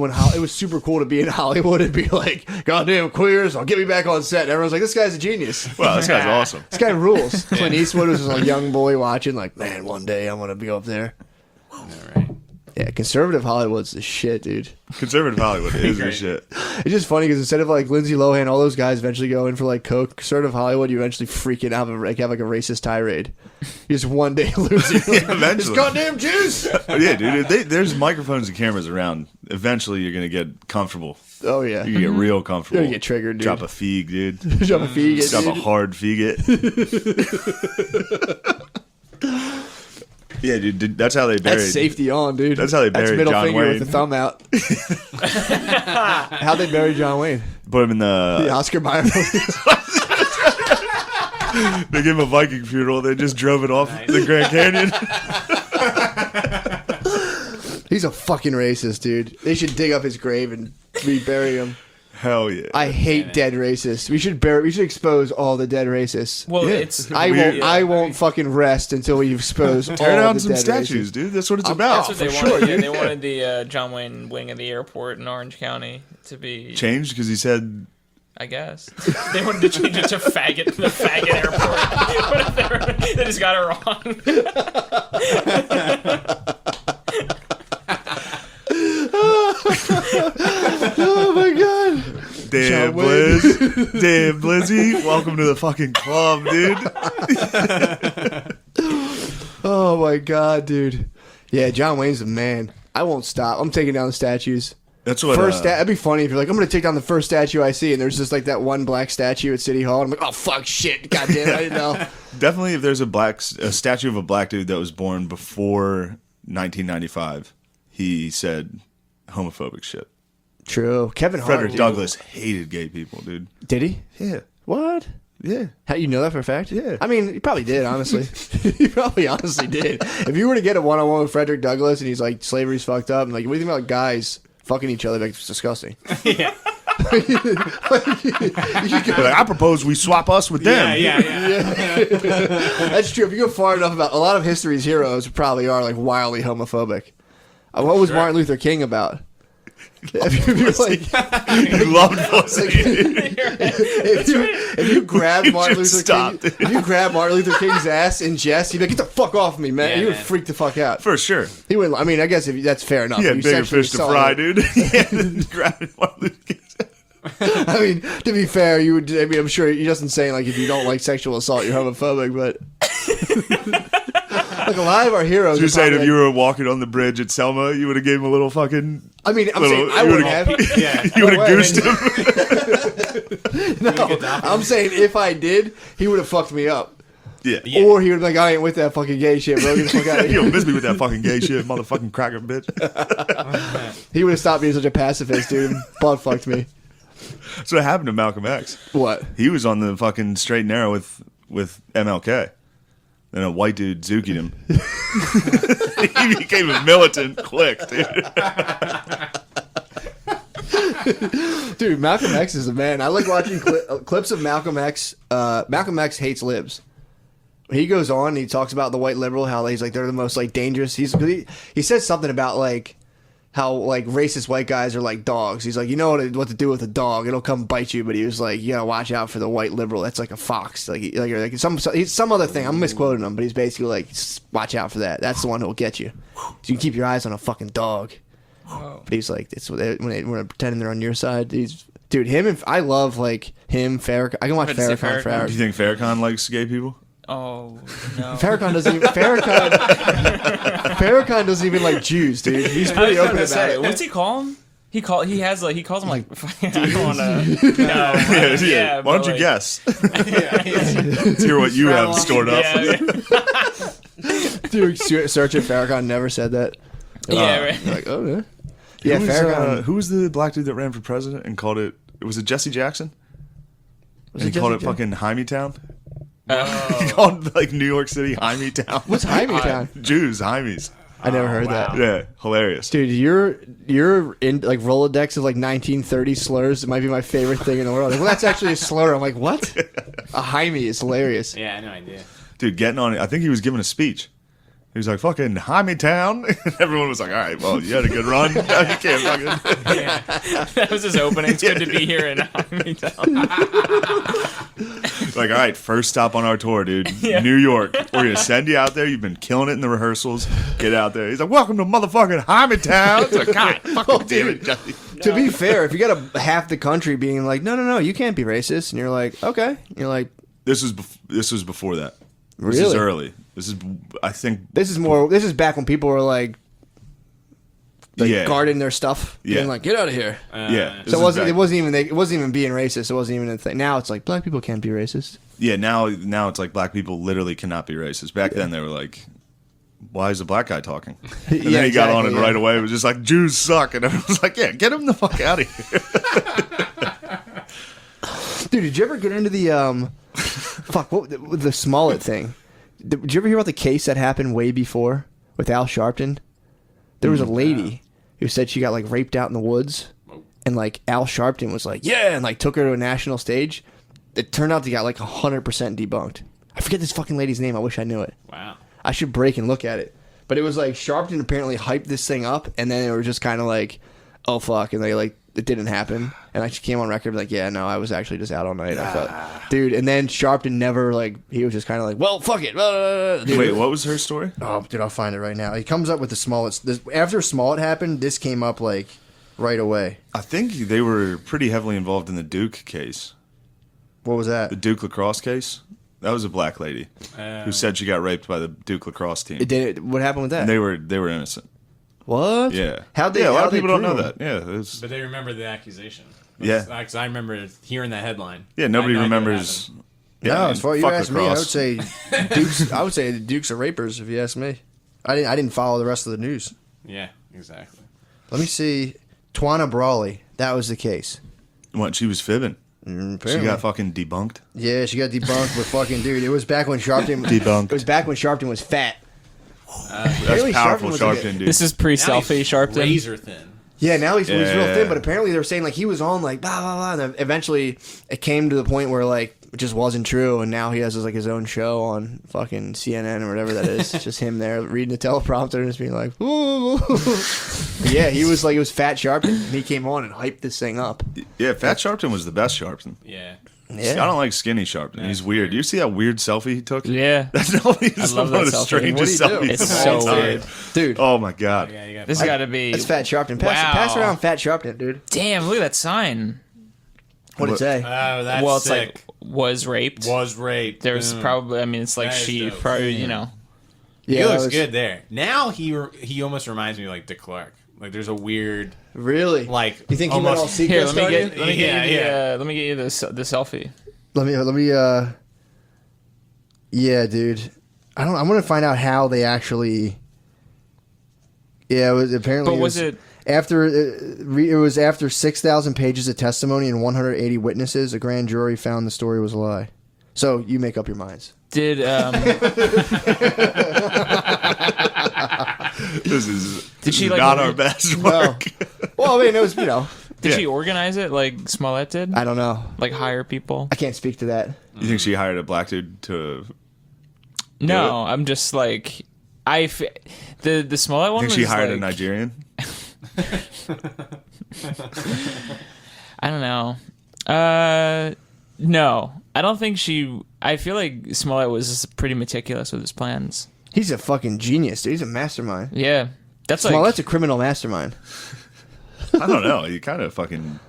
super cool to be in Hollywood and be like, goddamn queers, I'll get me back on set. And everyone's like, this guy's a genius. Wow, this guy's awesome. This guy rules. Clint Eastwood was just a young boy watching, like, man, one day I'm going to be up there. All right. Yeah, conservative Hollywood's the shit, dude. Conservative Hollywood is your shit. It's just funny because instead of like Lindsay Lohan, all those guys eventually go in for like coke. Conservative Hollywood, you eventually freaking have like a racist tirade. You just one day lose it. Yeah, eventually. It's goddamn Jews. Yeah, dude. There's microphones and cameras around. Eventually, you're gonna get comfortable. Oh yeah, You get real comfortable. You're gonna get triggered, dude. Drop a feeg, dude. Drop a fee. Drop a hard feeg. Yeah, dude. That's how they buried. That's safety on, dude. That's how they buried middle John finger Wayne. with the thumb out. How'd they bury John Wayne? Put him in The the. Oscar Mayer movie. They gave him a Viking funeral. They just drove it off the Grand Canyon. He's a fucking racist, dude. They should dig up his grave and rebury him. Hell yeah. I hate dead racists. We should expose all the dead racists. Well, Yeah. it's I won't fucking rest until we expose all Tear down the some dead statues, racists. dude. That's what it's about. That's what they wanted. Yeah, they wanted the John Wayne wing of the airport in Orange County to be Changed because he said, I guess. They wanted to change it to faggot, the faggot airport. But they just got it wrong. Oh my god. damn, John Wayne. Blizz. Damn, Blizzy. Welcome to the fucking club, dude. Oh my god, dude. Yeah, John Wayne's the man. I won't stop. I'm taking down the statues. That's what. That'd be funny if you're like, I'm gonna take down the first statue I see, and there's just like that one black statue at City Hall. And I'm like, oh fuck, shit, goddamn, I didn't know. Definitely, if there's a statue of a black dude that was born before 1995, he said homophobic shit. True. Kevin Hart. Frederick dude. Douglass hated gay people, dude. Did he? Yeah. What? Yeah. How you know that for a fact? Yeah. I mean, he probably did, honestly. He probably honestly did. If you were to get a one-on-one with Frederick Douglass and he's like, slavery's fucked up, and like, what do you think about guys fucking each other? Like, it's disgusting. Yeah. Like, I propose we swap us with them. Yeah. That's true. If you go far enough about a lot of history's heroes probably are like wildly homophobic. What was Martin Luther King about? If He loved pussy. if you grab You Martin should Luther stop, King, dude. if you grab Martin Luther King's ass in jest, he'd be like, "Get the fuck off me, man!" Yeah, he would man. freak the fuck out. For sure. He would. I mean, I guess if that's fair enough. He had You bigger sexually fish to assault fry, him. dude. Yeah, grabbing Martin Luther King's ass. I mean, to be fair, you would. I mean, I'm sure he doesn't say like if you don't like sexual assault, you're homophobic, but. Like a lot of our heroes. You're are saying probably if you like- were walking on the bridge at Selma, you would have gave him a little fucking. I mean, I'm little- saying I you wouldn't would've- have. Yeah. You would have way. goosed him. No, I'm saying if I did, he would have fucked me up. Yeah. Or he would be like, I ain't with that fucking gay shit, bro. Get the fuck out of You here. don't miss me with that fucking gay shit, motherfucking cracker bitch. He would have stopped being such a pacifist, dude. Butt fucked me. That's what happened to Malcolm X. What? He was on the fucking straight and narrow with MLK. Then a white dude zookied him. He became a militant click, dude. Dude, Malcolm X is a man. I like watching clips of Malcolm X. Malcolm X hates libs. He goes on and he talks about the white liberal, how he's like they're the most like dangerous. He says something about like how like racist white guys are like dogs. He's like, you know what to do with a dog? It'll come bite you. But he was like, you gotta watch out for the white liberal. That's like a fox. Like some other thing. I'm misquoting him, but he's basically like, watch out for that. That's the one who'll get you. So you can keep your eyes on a fucking dog. But he's like, it's when they're pretending they're on your side. Dude, him and I love like him. Farrakhan. I can watch I'd say Farrakhan for Farrakhan. Do hours. you think Farrakhan likes gay people? Oh no. Farrakhan doesn't even Farrakhan doesn't even like Jews, dude. He's I pretty was open gonna about say, it. what's he call him? He calls him like I don't wanna. No, yeah, Why don't but, you like, guess? Let's hear what you have stored up. Yeah, Dude, search it. Farrakhan never said that. yeah, right. You're like, oh, yeah. Yeah, Who was, Farrakhan. who was the black dude that ran for president and called it? Was it Jesse Jackson? Was And it he called Jesse it fucking Jaime Town. He Oh, called like New York City Jaime Town. What's Jaime Town? Jews, Jaimes. I never heard that. Yeah, hilarious. Dude, you're in like Rolodex of like 1930 slurs. It might be my favorite thing in the world. Like, well, that's actually a slur. I'm like, what? A Jaime is hilarious. Yeah, no idea. Dude, getting on it. I think he was giving a speech. He was like, fucking Jaime Town. Everyone was like, all right, well, you had a good run. You can't fucking. that was his opening. It's good to be here in Armytown. Like, all right, first stop on our tour, dude. Yeah. New York. We're going to send you out there. You've been killing it in the rehearsals. Get out there. He's like, welcome to motherfucking Jaime Town. It's like, God, fucking damn it, Jesse. To be fair, if you got half the country being like, no, you can't be racist, and you're like, okay, you're like, This was before that. This Really? is early. This is, I think, this is back when people were like yeah. guarding their stuff, Yeah. being like, get out of here. Yeah. this So is it back- wasn't even being racist. It wasn't even a thing. Now it's like black people can't be racist. Yeah, now it's like black people literally cannot be racist. Back then they were like, why is a black guy talking? And Yeah, then he got on it exactly, yeah. right away. It was just like, Jews suck. And everyone was like, yeah, get him the fuck out of here. Dude, did you ever get into the the Smollett thing? Did you ever hear about the case that happened way before with Al Sharpton? There was a lady who said she got like raped out in the woods, and like Al Sharpton was like, yeah, and like took her to a national stage. It turned out they got like 100% debunked. I forget this fucking lady's name. I wish I knew it. Wow. I should break and look at it. But it was like Sharpton apparently hyped this thing up, and then they were just kind of like, oh fuck, and they like it didn't happen. And I just came on record like, yeah, no, I was actually just out all night. I felt, dude. And then Sharpton never like he was just kind of like, well, fuck it. Dude. Wait, what was her story? Oh, dude, I'll find it right now. He comes up with the Smollett. After Smollett happened, this came up like right away. I think they were pretty heavily involved in the Duke case. What was that? The Duke lacrosse case? That was a black lady who said she got raped by the Duke lacrosse team. It did. What happened with that? And they were innocent. What? Yeah. How'd they? Yeah, a lot how'd of they people don't know prove that. Yeah. It was, But they remember the accusation. Yeah. Because I remember hearing that headline. yeah, nobody I had no idea what remembers. happened. Yeah, No, as far as you fuck ask me, I would lacrosse. say Dukes. I would say the Dukes are rapers. If you ask me, I didn't follow the rest of the news. Yeah, exactly. Let me see. Twana Brawley. That was the case. What, she was fibbing? She Apparently. got fucking debunked. Yeah, she got debunked with fucking dude. It was back when Sharpton. Debunked. It was back when Sharpton was fat. That's Apparently powerful, Sharpton was like Sharpton, dude. This is pre-selfie Sharpton. Razor thin. Yeah, now he's real Yeah. thin, but apparently they were saying like he was on like blah blah blah, and then eventually it came to the point where like it just wasn't true, and now he has like his own show on fucking CNN or whatever that is. It's just him there reading the teleprompter and just being like, ooh. Yeah, he was like it was Fat Sharpton, and he came on and hyped this thing up. Yeah, Fat Sharpton was the best Sharpton. Yeah. I don't like skinny Sharpton. He's weird. You see that weird selfie he took? Yeah. That's probably I some love of that the selfie. strangest What do you do? selfies It's of so all time. weird. Dude, Oh my god. Yeah, you got This has got to be. that's Fat Sharpton. Pass around Fat Sharpton, dude. Damn, look at that sign. What'd it say? Oh, that's Well, it's sick. like was raped. Was raped. There's Boom. probably. I mean, it's like That is she dope. probably. You know. He that looks was- good there. Now he almost reminds me of like Dick Clark. Like there's a weird Really? like. You think he went all almost, secret? Here, let me get. Let me Yeah, get you the. yeah. Let me get you the selfie. Let me. Yeah, dude. I want to find out how they actually. Yeah, it was apparently. But was it? After it was after 6,000 pages of testimony and 180 witnesses, a grand jury found the story was a lie. So you make up your minds. Did This is Did she, like, not when our we- best Well, work. well, I mean, it was did Yeah. she organize it like Smollett did? I don't know. Like hire people? I can't speak to that. You think she hired a black dude to? No, I'm just like the Smollett one. Think she was hired a like, Nigerian? I don't know. No, I don't think she. I feel like Smollett was pretty meticulous with his plans. He's a fucking genius, dude. He's a mastermind. Yeah, that's Well, like that's a criminal mastermind. I don't know. He kind of fucking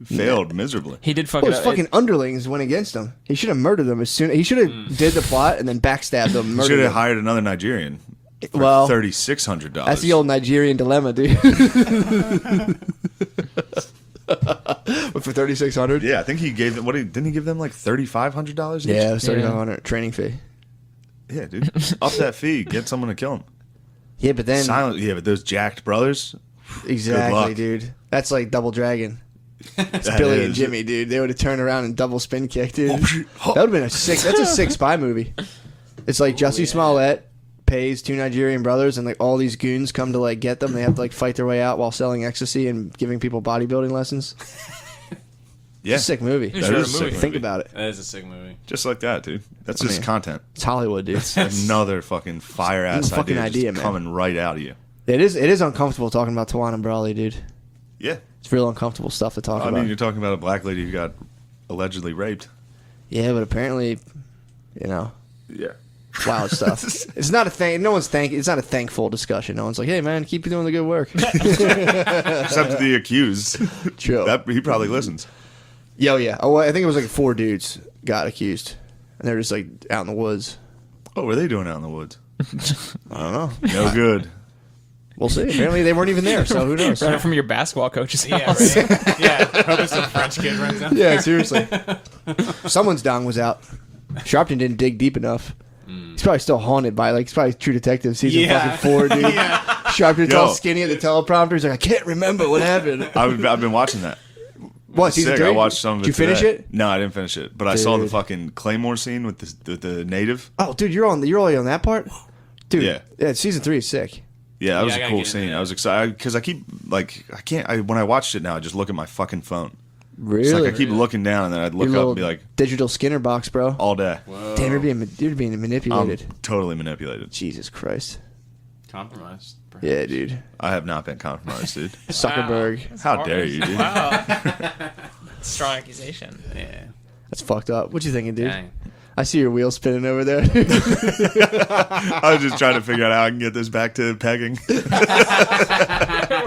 failed miserably. he did fuck Well, it his up. fucking underlings went against him. He should have murdered them as soon. He should have did the plot and then backstabbed them. He Murdered should have them. hired another Nigerian for Well, $3,600. that's the old Nigerian dilemma, dude. But for $3,600. Yeah, I think he gave them. Didn't he give them like $3,500 each? Yeah, it was $3,500 training fee. Yeah, dude. Up that fee. Get someone to kill him. Yeah, but then Silent. Yeah, but those jacked brothers. exactly, luck. dude. That's like Double Dragon. It's that Billy is. and Jimmy, dude. They would have turned around and double spin kick, dude. That would have been a sick. That's a sick spy movie. It's like Jussie Smollett pays two Nigerian brothers, and like all these goons come to like get them. They have to like fight their way out while selling ecstasy and giving people bodybuilding lessons. Yeah, It's a sick movie. You that should is have a a movie. sick Think movie. about it. That is a sick movie. Just like that, dude. That's I just mean, content. It's Hollywood, dude. Another fucking fire ass It's a fucking idea, idea, just man. coming right out of you. It is uncomfortable talking about Tawana Brawley, dude. Yeah, It's real uncomfortable stuff to talk I about. mean, you're talking about a black lady who got allegedly raped. Yeah, but apparently, you know, Yeah, wild stuff. It's not a thing. No one's It's not a thankful discussion. No one's like, "Hey, man, keep doing the good work." except the accused. True. He probably listens. Yo, yeah. Oh, I think it was like 4 dudes got accused, and they're just like out in the woods. What were they doing out in the woods? I don't know. No good. We'll see. Apparently, they weren't even there, so who knows? Running from your basketball coach's Yeah, house. right. Yeah. Hoping some French kid runs down. Yeah, seriously. Someone's dong was out. Sharpton didn't dig deep enough. He's probably still haunted by he's probably True Detective season Yeah. fucking 4, dude. Sharpton's Yo. all skinny at the teleprompter. He's like, I can't remember what happened. I've been watching that. What, season Sick. 3? I watched some of it. Did you finish today. it? No, I didn't finish it. But I saw the Dude. fucking Claymore scene with the native. Oh, dude, you're already on that part? Dude, Yeah. season 3 is sick. Yeah, that was I a gotta cool get into scene. that. I was excited because I keep like when I watched it now, I just look at my fucking phone. Really? It's like I keep looking down and then I'd look Your up little and be like, digital Skinner box, bro. all day. Whoa. Damn, you're being manipulated. I'm totally manipulated. Jesus Christ. Compromised. Yeah, dude. I have not been compromised, dude. Zuckerberg. How dare you, dude? Wow. Strong accusation. Yeah. That's fucked up. What you thinking, dude? Dang. I see your wheels spinning over there. I was just trying to figure out how I can get this back to pegging. We're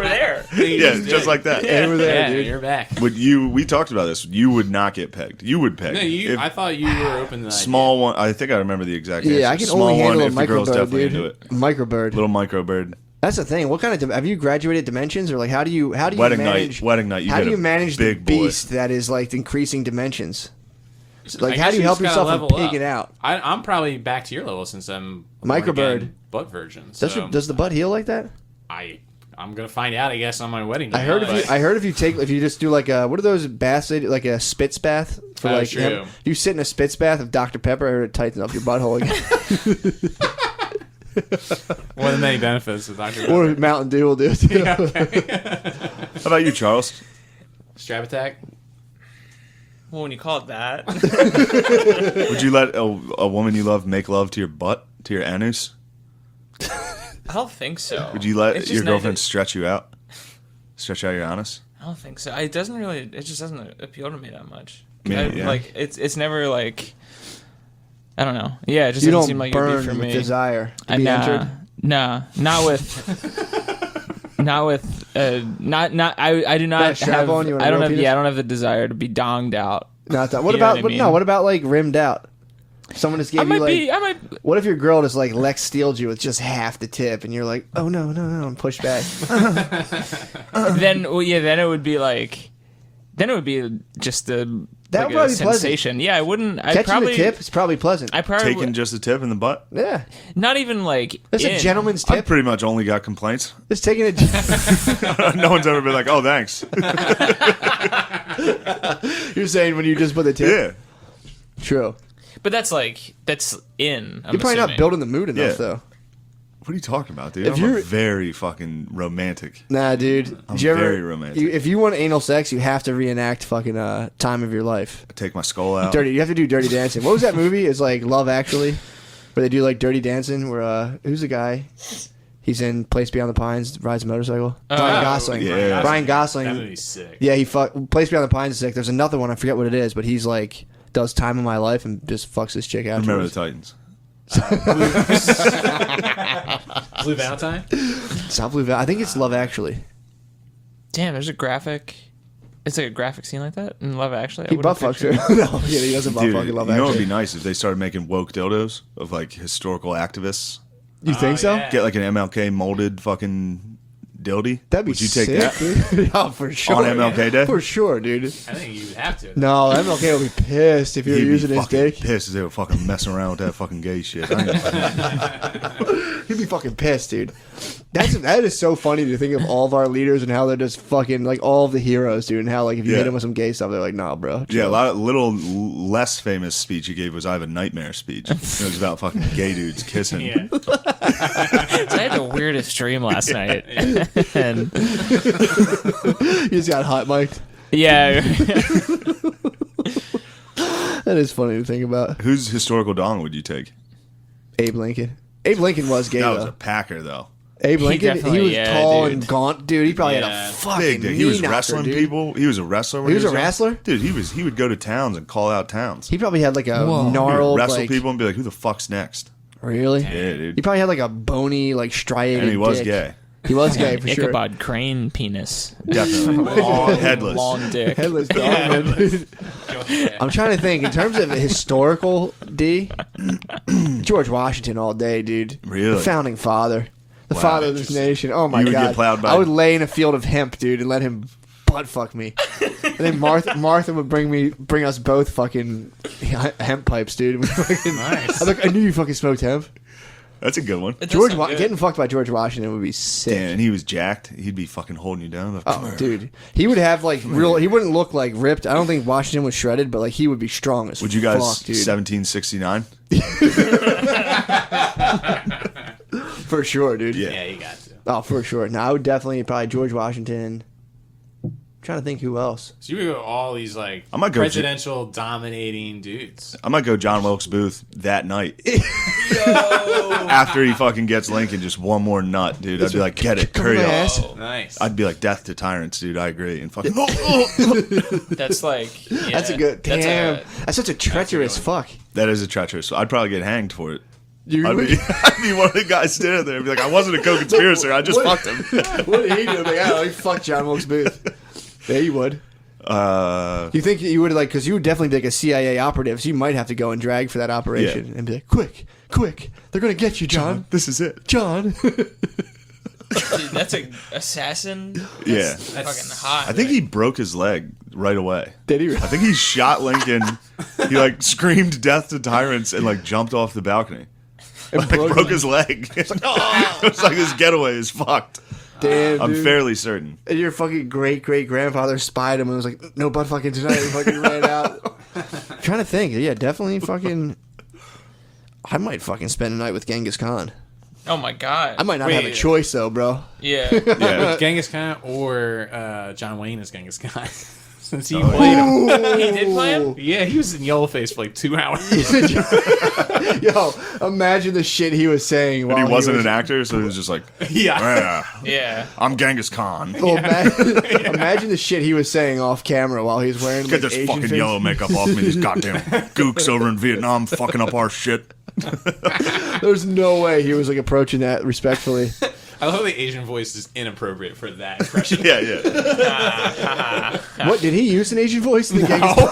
there. Yeah, just like that. Over there, Yeah, dude. you're back. We talked about this. You would not get pegged. You would peg. No, If I thought you were open to that. small one. I think I remember the exact answer. Yeah, I can small only handle one a if the girl's microbird, definitely dude. into it. Microbird. Little microbird. That's the thing. What kind of have you graduated dimensions, or like how do you Wedding manage night. Wedding night. You how get do you a manage the big boy. beast that is like increasing dimensions? Like I how guess do you help just gotta yourself from level up. pigging out? I'm probably back to your level since I'm a Microbird. born-again butt virgin. So Does the butt heal like that? I'm gonna find out, I guess, on my wedding day. I heard if you just do like a what are those baths they do, like a spitz bath for Oh, like true. him? If you sit in a spitz bath of Dr Pepper, I heard it tightens up your butthole again. one of the many benefits of Dr. Or Pepper. Mountain Dew will do it too. How about you, Charles? Strap attack. Well, when you call it that, Would you let a woman you love make love to your butt, to your anus? I don't think so. Would you let It's just your not- girlfriend stretch you out? Stretch out your anus? I don't think so. It doesn't really. It just doesn't appeal to me that much. Me, yeah. Like it's never like. I don't know. Yeah, it just You doesn't don't seem like it'd burn be for with me. desire to be Nah, entered. nah, not with. Not with. Not. I do Not not a strap have. on, you want a I don't real have. penis? Yeah, I don't have the desire to be donged out. Not that. What You know about what I mean? no? What about like rimmed out? Someone just gave you like. I might. What if your girl just like Lex steeled you with just half the tip, and you're like, oh no, and push back. Then it would be like. Then it would be just a. That like would probably a be pleasant. sensation. Yeah, I wouldn't. I Catching probably. the tip is probably pleasant. I probably Taking would, just a tip in the butt? Yeah, not even like. that's a in. gentleman's I've tip. pretty much only got complaints. Just taking it. No one's ever been like, oh, thanks. You're saying when you just put the tip. Yeah. True. But that's in. I'm You're probably not assuming. building the mood enough Yeah. though. What are you talking about, dude? If I'm you're- very fucking romantic. Nah, dude. I'm Did you ever, very romantic. if you want anal sex, you have to reenact fucking time of your life. I take my skull out. Dirty. You have to do Dirty Dancing. What was that movie? It's like Love Actually, where they do like Dirty Dancing. Where who's the guy? He's in Place Beyond the Pines. Rides a motorcycle. Ryan Gosling. yeah. Ryan Gosling. That movie's sick. Yeah, he Place Beyond the Pines is sick. There's another one. I forget what it is, but he's like does Time of My Life and just fucks this chick out. Remember the Titans. Blue Valentine? Stop Blue I think it's Love Actually. Damn, there's a graphic. It's like a graphic scene like that in Love Actually. I He would've butt fucks her. pictured- No, yeah, he doesn't butt Dude, fucking Love you know what would Actually. be nice if they started making woke dildos of like historical activists? You think so? yeah. Get like an MLK molded fucking dildy. That'd be Would you take sick, that dude. Oh, for sure. on MLK Day? For sure, dude. I think you would have to. No, MLK will be pissed if you're He'd using be his fucking dick. pissed as they were fucking messing around with that fucking gay shit. I ain't- He'd be fucking pissed, dude. That is so funny to think of all of our leaders and how they're just fucking like all of the heroes, dude, and how like if you Yeah. hit them with some gay stuff, they're like, nah, bro. Yeah, a lot of little less famous speech he gave was "I have a nightmare" speech. It was about fucking gay dudes kissing. Yeah. So I had the weirdest dream last night, and He just got hot mic'd. yeah, That is funny to think about. Whose historical dong would you take? Abe Lincoln. Abe Lincoln was gay That though. was a packer though. Abe Lincoln, he definitely- was yeah, tall dude. and gaunt, dude. He probably had Yeah. a fucking Big dude. He was knee knocker, wrestling dude. people. He was a wrestler. When He was a young. wrestler? Dude, he would go to towns and call out towns. He probably had like a He would gnarled, wrestle like, people and be like, "Who the fuck's next?" really? Yeah, dude. He probably had like a bony, like striated And he was dick. gay. He was gay for sure. Ichabod Crane penis, Definitely. long, Headless. long dick. Headless dog, man. I'm trying to think in terms of historical D. George Washington all day, dude. Really? The founding father, the Wow. father of this nation. Oh my You would god! get plowed by- I would lay in a field of hemp, dude, and let him butt fuck me. And then Martha would bring us both fucking hemp pipes, dude. And we fucking, Nice. I knew you fucking smoked hemp. That's a good one. It does sound good. Getting fucked by George Washington would be sick. Damn, and he was jacked. He'd be fucking holding you down. Like, Oh, dude, he would have like real. He wouldn't look like ripped. I don't think Washington was shredded, but like he would be strong as Would you guys fuck, dude. 1769? For sure, dude. Yeah. Yeah, you got to. Oh, for sure. No, I would definitely probably George Washington. I'm trying to think who else. So you would go all these like I might go presidential dominating dudes. I might go John Wilkes Booth that night. After he fucking gets Lincoln, just one more nut, dude. I'd be like, get it, hurry my up. ass. Oh, nice. I'd be like, death to tyrants, dude. I agree. And fucking, That's like. Yeah, That's a good. Damn. That's such a treacherous one. fuck. that is a treacherous. So I'd probably get hanged for it. You I'd be one of the guys standing there and be like, I wasn't a co-conspirator. I just fucked him. What did he do? Like, oh, he fucked John Wilkes Booth. Yeah, you would. You think you would like, because you would definitely be like a CIA operative, so you might have to go and drag for that operation and be like, quick, they're gonna get you, John. This is it. John. Dude, that's an assassin. Yeah. That's fucking hot. I think he broke his leg right away. Did he? I think he shot Lincoln. He like screamed death to tyrants and like jumped off the balcony. Like, broke his leg. It's like, oh. It was like this getaway is fucked. Damn, I'm dude. fairly certain. And your fucking great grandfather spied him and was like, no butt fucking tonight. And fucking ran out. I'm trying to think. Yeah, definitely fucking. I might fucking spend a night with Genghis Khan. Oh my god. I might not have a choice though, bro. Yeah. Yeah. Genghis Khan or John Wayne as Genghis Khan. Since he played him. He did play him? Yeah, he was in Yellowface for like 2 hours. Yo, imagine the shit he was saying while And he wasn't was, an actor, so he was just like, Yeah. Yeah. I'm Genghis Khan. Oh, imagine the shit he was saying off camera while he was wearing Get like, this Asian fucking face. yellow makeup off me. These goddamn gooks over in Vietnam fucking up our shit. There's no way he was like approaching that respectfully. I love how the Asian voice is inappropriate for that impression. Yeah, yeah. What did he use an Asian voice in the Genghis Khan?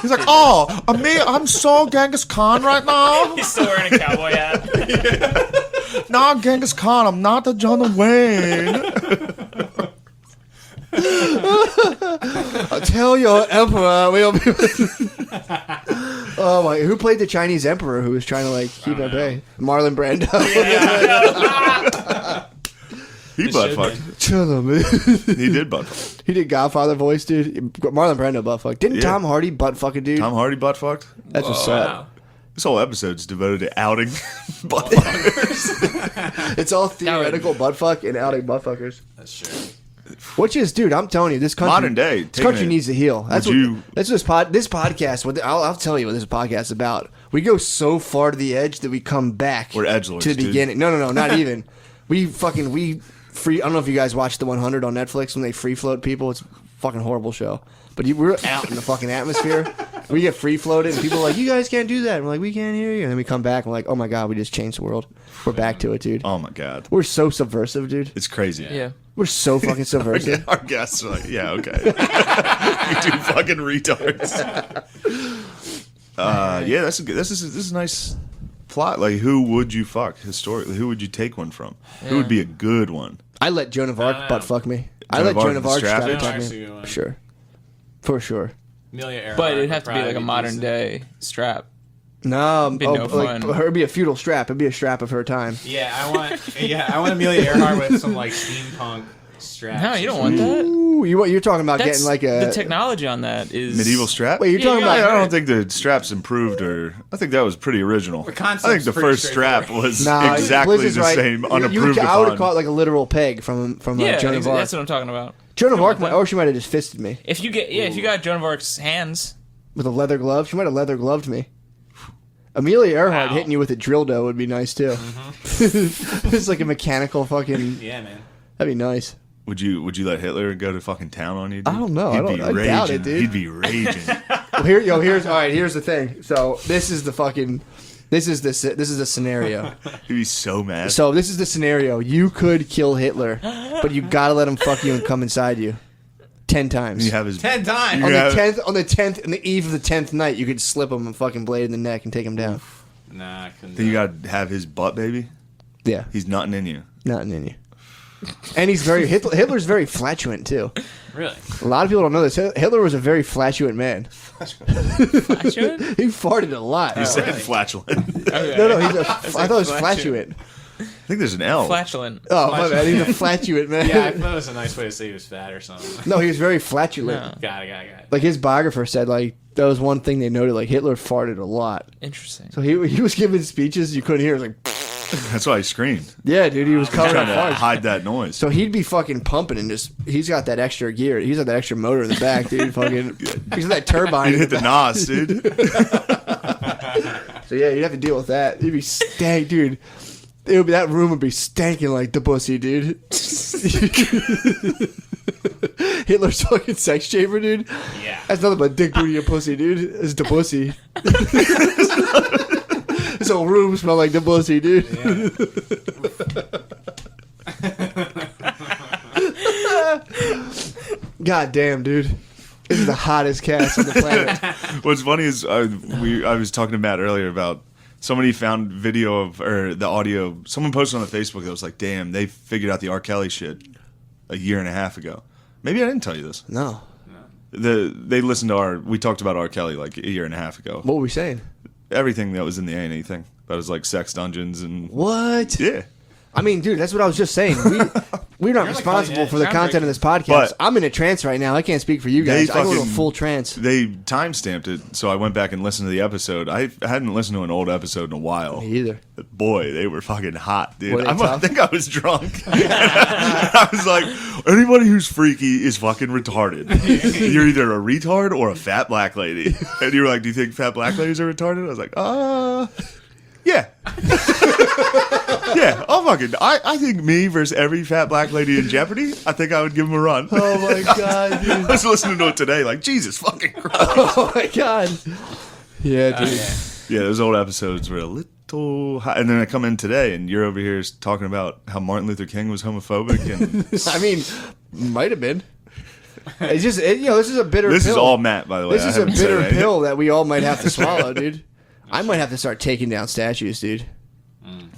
He's like, oh, I'm so Genghis Khan right now. He's still wearing a cowboy hat. No, I'm Genghis Khan. I'm not the John Wayne. I'll tell your emperor we'll be. Oh my! Who played the Chinese emperor who was trying to like keep at bay? Marlon Brando. He butt fucked. Chill him, man. He did butt fuck. He did Godfather voice, dude. Marlon Brando butt fuck. Didn't Yeah. Tom Hardy butt fuck a dude? Tom Hardy butt fucked. That's what's up. This whole episode's devoted to outing butt fuckers. It's all theoretical butt fuck and outing butt fuckers. That's true. Which is, dude, I'm telling you, this country, Modern day, this country needs to heal. That's what. would you- That's what this podcast. I'll tell you what this podcast is about. We go so far to the edge that we come back. We're edgelords, to the dude. beginning. No, not even. We free. I don't know if you guys watched the 100 on Netflix when they free float people. It's a fucking horrible show. But we're out in the fucking atmosphere. We get free floated, and people are like, "You guys can't do that." And we're like, "We can't hear you." And then we come back, and we're like, "Oh my god, we just changed the world. We're back to it, dude. Oh my god, We're so subversive, dude. it's crazy. Yeah. We're so fucking subversive." Our guests are like, yeah, okay. You two fucking retards. Yeah, this is a nice plot. Like, who would you fuck historically? Who would you take one from? Who would be a good one? I let Joan of Arc butt fuck me. I Joan let of Arc Joan of Arc strap strap you? attack Joan of Arc's a me. good one. Sure. For sure. Amelia Earhart. But it'd would have to be like a probably modern decent. day strap. No, Be no fun. it'd be a feudal strap. It'd be a strap of her time. Yeah, I want Amelia Earhart with some like steampunk straps. No, you don't want that. Ooh, you're talking about That's getting like a the technology on that is Medieval strap? Wait, you're Yeah, talking you're about I don't think the straps improved, or I think that was pretty original. I concept's think the pretty first strap straightforward. was Nah, exactly Liz is the right. same, unapproved I would have upon. caught like a literal peg from Yeah, Joan of Arc. that's what I'm talking about. Joan of Arc, that. or she might have just fisted me If you got Joan of Arc's hands, with a leather glove. She might have leather gloved me. Amelia Earhart Wow. hitting you with a drill dough would be nice too. It's like a mechanical fucking. Yeah, man. That'd be nice. Would you let Hitler go to fucking town on you? Dude? I don't know. He'd I be doubt raging. it, dude. He'd be raging. Well, here's all right. Here's the thing. So this is the scenario. He'd be so mad. So this is the scenario. You could kill Hitler, but you gotta let him fuck you and come inside you 10 times. you have his 10 times. on Yeah. the 10th, on the eve of the 10th night, you could slip him a fucking blade in the neck and take him down. Nah, I couldn't. Then you do it. gotta have his butt, baby. Yeah, He's nutting in you. nothing in you. And he's Hitler's very flatulent too. Really? A lot of people don't know this. Hitler was a very flatulent man. flatulent? He farted a lot. You said flatulent. No, I thought it was flatulent. I think there's an L. Flatulent. Oh, my bad. He's a flatulent man. Yeah, I thought it was a nice way to say he was fat or something. No, he was very flatulent. No. Got it. Like his biographer said, like that was one thing they noted. Like Hitler farted a lot. Interesting. So he was giving speeches you couldn't hear. It was like That's why he screamed. Yeah, dude, he was covered in Trying to farts. hide that noise. So he'd be fucking pumping and he's got that extra gear. He's got that extra motor in the back, dude. Fucking, he's got that turbine. You in hit the nos, dude. So yeah, you'd have to deal with that. It'd be stank, dude. That room would be stanking like the pussy, dude. Hitler's fucking sex chamber, dude. Yeah. That's nothing but dick booty and pussy, dude. It's the pussy. This whole room smelled like the pussy, dude. God damn, dude. This is the hottest cast on the planet. What's funny is I was talking to Matt earlier about somebody found video of or the audio. Someone posted on the Facebook that was like, "Damn, they figured out the R. Kelly shit a year and a half ago." Maybe I didn't tell you this. No. They listened to we talked about R. Kelly like a year and a half ago. What were we saying? Everything that was in the A&E thing. That was like sex dungeons and What? yeah. I mean, dude, that's what I was just saying. We're not responsible for the content of this podcast. But- I'm in a trance right now. I can't speak for you guys. I go to a full trance. They timestamped it, so I went back and listened to the episode. I hadn't listened to an old episode in a while. Me either. Boy, they were fucking hot, dude. Were they I tough? think I was drunk. I was like, anybody who's freaky is fucking retarded. You're either a retard or a fat black lady. And you were like, do you think fat black ladies are retarded? I was like, yeah. Yeah, I think me versus every fat black lady in Jeopardy, I think I would give him a run. Oh my god, dude. I was listening to it today, like, Jesus fucking Christ. Oh my god. Yeah, dude. Yeah, those old episodes were a little high. And then I come in today, and you're over here talking about how Martin Luther King was homophobic. And I mean, might have been. It's just, this is a bitter pill. this is all Matt, by the way. This I is a haven't said bitter anything. pill that we all might have to swallow, dude. I might have to start taking down statues, dude.